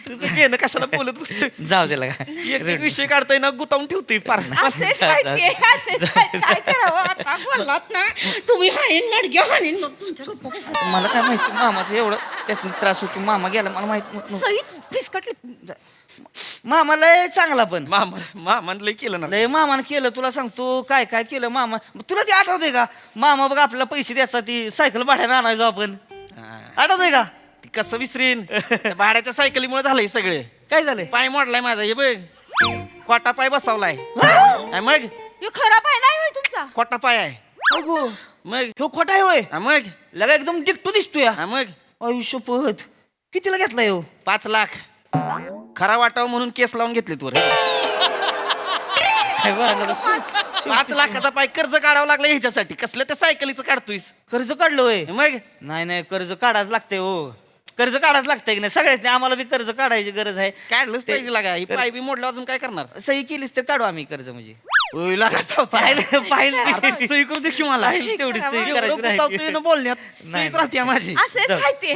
तुझं घेणं कशाला बोलत बसते. जाऊ दे लागा एक विषय काढताय ना गुतावून ठेवते फार. असेच माहितीये, असेच माहिती. काय करावं आता बोललात ना तुम्ही हाणीन नडग्या हाणीन मग तुमच्या गप्पा कसं. मला काय माहिती मामाचं एवढं त्याच त्रास होतो मामा गेला मला माहित नव्हतं. सही फिसकटली. मामा लय चांगला पण मामान लय केलं ना. लय मामानं केलं तुला सांगतो काय काय केलं मामा तुला ते आठवतंय का मामा बघ आपल्याला पैसे द्यायचा ती सायकल भाड्यानं आणायचो आपण आठवतंय का ती कसं विसरीन. त्या भाड्याच्या सायकलीमुळे झालंय सगळे. काय झालंय पाय मोडलाय माझा हे बघ. कोटा पाय बसवलाय. हा, मग ह्यो खरा पाय नाही होय तुमचा. कोटा पाय आहे. अगो मग ह्यो खोटा आहे होय हा, मग लगा एकदम डिक्टो दिसतोय हा, मग आयुष्यपत कितीला घेतला ह्यो 5 लाख खरा वाटावं म्हणून केस लावून घेतले तू. काय बरं 5 लाखाचा पाय कर्ज काढावं लागलं ह्याच्यासाठी. कसलं त्या सायकलीचं काढतोयस कर्ज काढलं होय मग. नाही कर्ज काढायला लागतंय हो कर्ज काढायला लागतंय की नाही सगळ्याच आम्हाला बी कर्ज काढायची गरज आहे काढलंच ते- पाहिजे लागा. ही पाय बी मोडला अजून काय करणार. सही केलीस तर काढू आम्ही कर्ज म्हणजे पाहिलं सही करू दे की मला तेवढी सही करायची बोलण्यात सहीच राहते माझी असेच माहितीये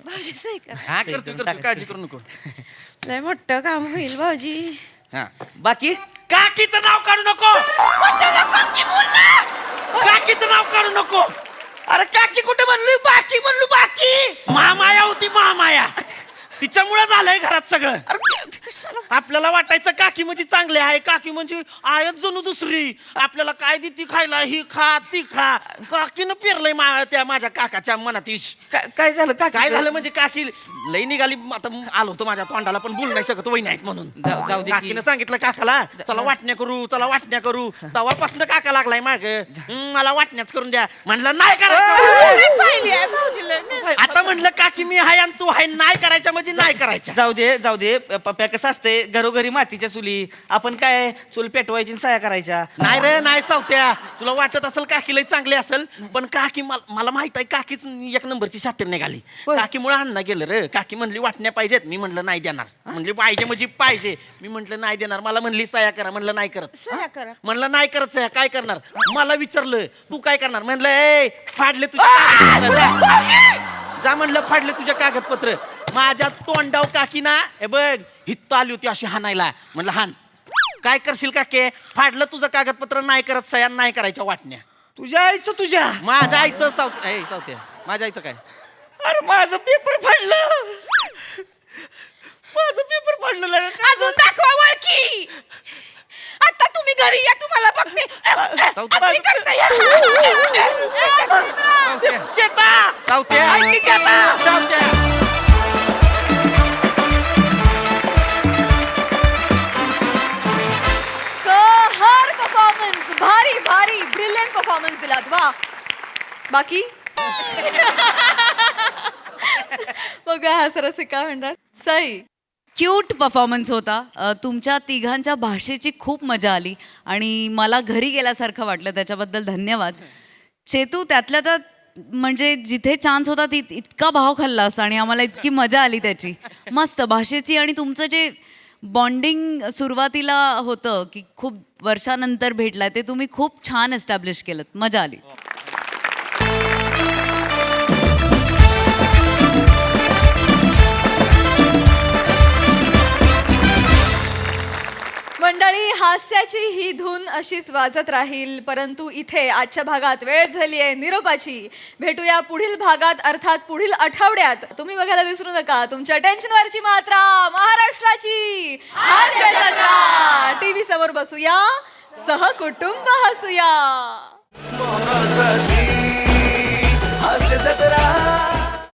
भाऊजी सही करा. हा करतो काळजी करू नको लय मोठं काम होईल भाऊजी. हा बाकी काकीचं नाव काढू नको काकीचं नाव काढू नको. अरे काकी कुठे म्हणली बाकी म्हणलो बाकी महामाया होती महामाया तिच्यामुळे झालंय घरात सगळं. आपल्याला वाटायचं काकी म्हणजे चांगले आहे काकी म्हणजे आयत जणू दुसरी आपल्याला काय देती खायला ही खा ती खा. काकीनं पेरलंय त्या माझ्या काकाच्या मनात इश. काय झालं काय झालं म्हणजे काकी लई निघाली आता आलो होतो माझ्या तोंडाला पण बोलू नाही शकत वही नाहीत म्हणून जाऊ दे. काकीनं सांगितलं काकाला चला वाटण्या करू चला वाटण्या करू तेव्हापासून काका लागलाय माग मला वाटण्याच करून द्या म्हणलं नाही करायचं. आता म्हणलं काकी मी हाय आणि तू हाय नाही करायचं म्हणजे नाही करायचं. जाऊ दे पप्प्या कसं असते घरोघरी मातीच्या चुली आपण काय चूल पेटवायची सह्या करायच्या. नाही रे नाही सावत्या तुला वाटत असेल काकी लई चांगली असेल पण काकी मला माहित आहे काकीच एक नंबरची शातिर निघाली. काकीमुळे अण्णा गेलं रे काकी म्हणली वाटण्या पाहिजेत मी म्हणलं नाही देणार म्हणली पाहिजे म्हणजे पाहिजे मी म्हटलं नाही देणार मला म्हणली सह्या करा म्हणलं नाही करत म्हणलं नाही करत सह्या काय करणार मला विचारलं तू काय करणार म्हणलं ए फाडले तुझ्या जा म्हणलं फाडले तुझ्या कागदपत्र माझ्या तोंडाव काकी ना हे बघ हित्त आली होती अशी हाणायला म्हणलं हान काय करशील काके फाडलं तुझं कागदपत्र नाही करत सह्या नाही करायच्या वाटण्या. तुझ्या आईचं तुझ्या माझ्या आईचं सावत्या माझ्या आईचं काय अरे माझं पेपर फाडलं माझं पेपर फाडलं अजून दाखवा वळकी. आता तुम्ही घरी या तुम्हाला बघते. अगदी करता या. सावत्या कहर परफॉर्मन्स भारी भारी ब्रिलियंट परफॉर्मन्स दिलात वा. बाकी बघा हा सरसे काय म्हणतात. सई क्यूट परफॉर्मन्स होता. तुमच्या तिघांच्या भाषेची खूप मजा आली आणि मला घरी गेल्यासारखं वाटलं त्याच्याबद्दल धन्यवाद. चेतू त्यातल्या त्यात म्हणजे जिथे चान्स होता इतका भाव खाल्लास आणि आम्हाला इतकी मजा आली त्याची. मस्त भाषेची आणि तुमचं जे बॉन्डिंग सुरुवातीला होतं की खूप वर्षानंतर भेटलाय ते तुम्ही खूप छान एस्टॅब्लिश केलं. मजा आली. मंडळी हास्याची ही धून अशीच वाजत राहील परंतु इथे आजच्या भागात वेळ झाली आहे निरोपाची. भेटूया पुढील भागात अर्थात पुढील आठवड्यात. तुम्ही बघायला विसरू नका तुमच्या टेन्शनवरची मात्रा महाराष्ट्राची हास्य जत्रा. टीव्ही समोर बसूया सहकुटुंब हसूया. हास्य जत्रा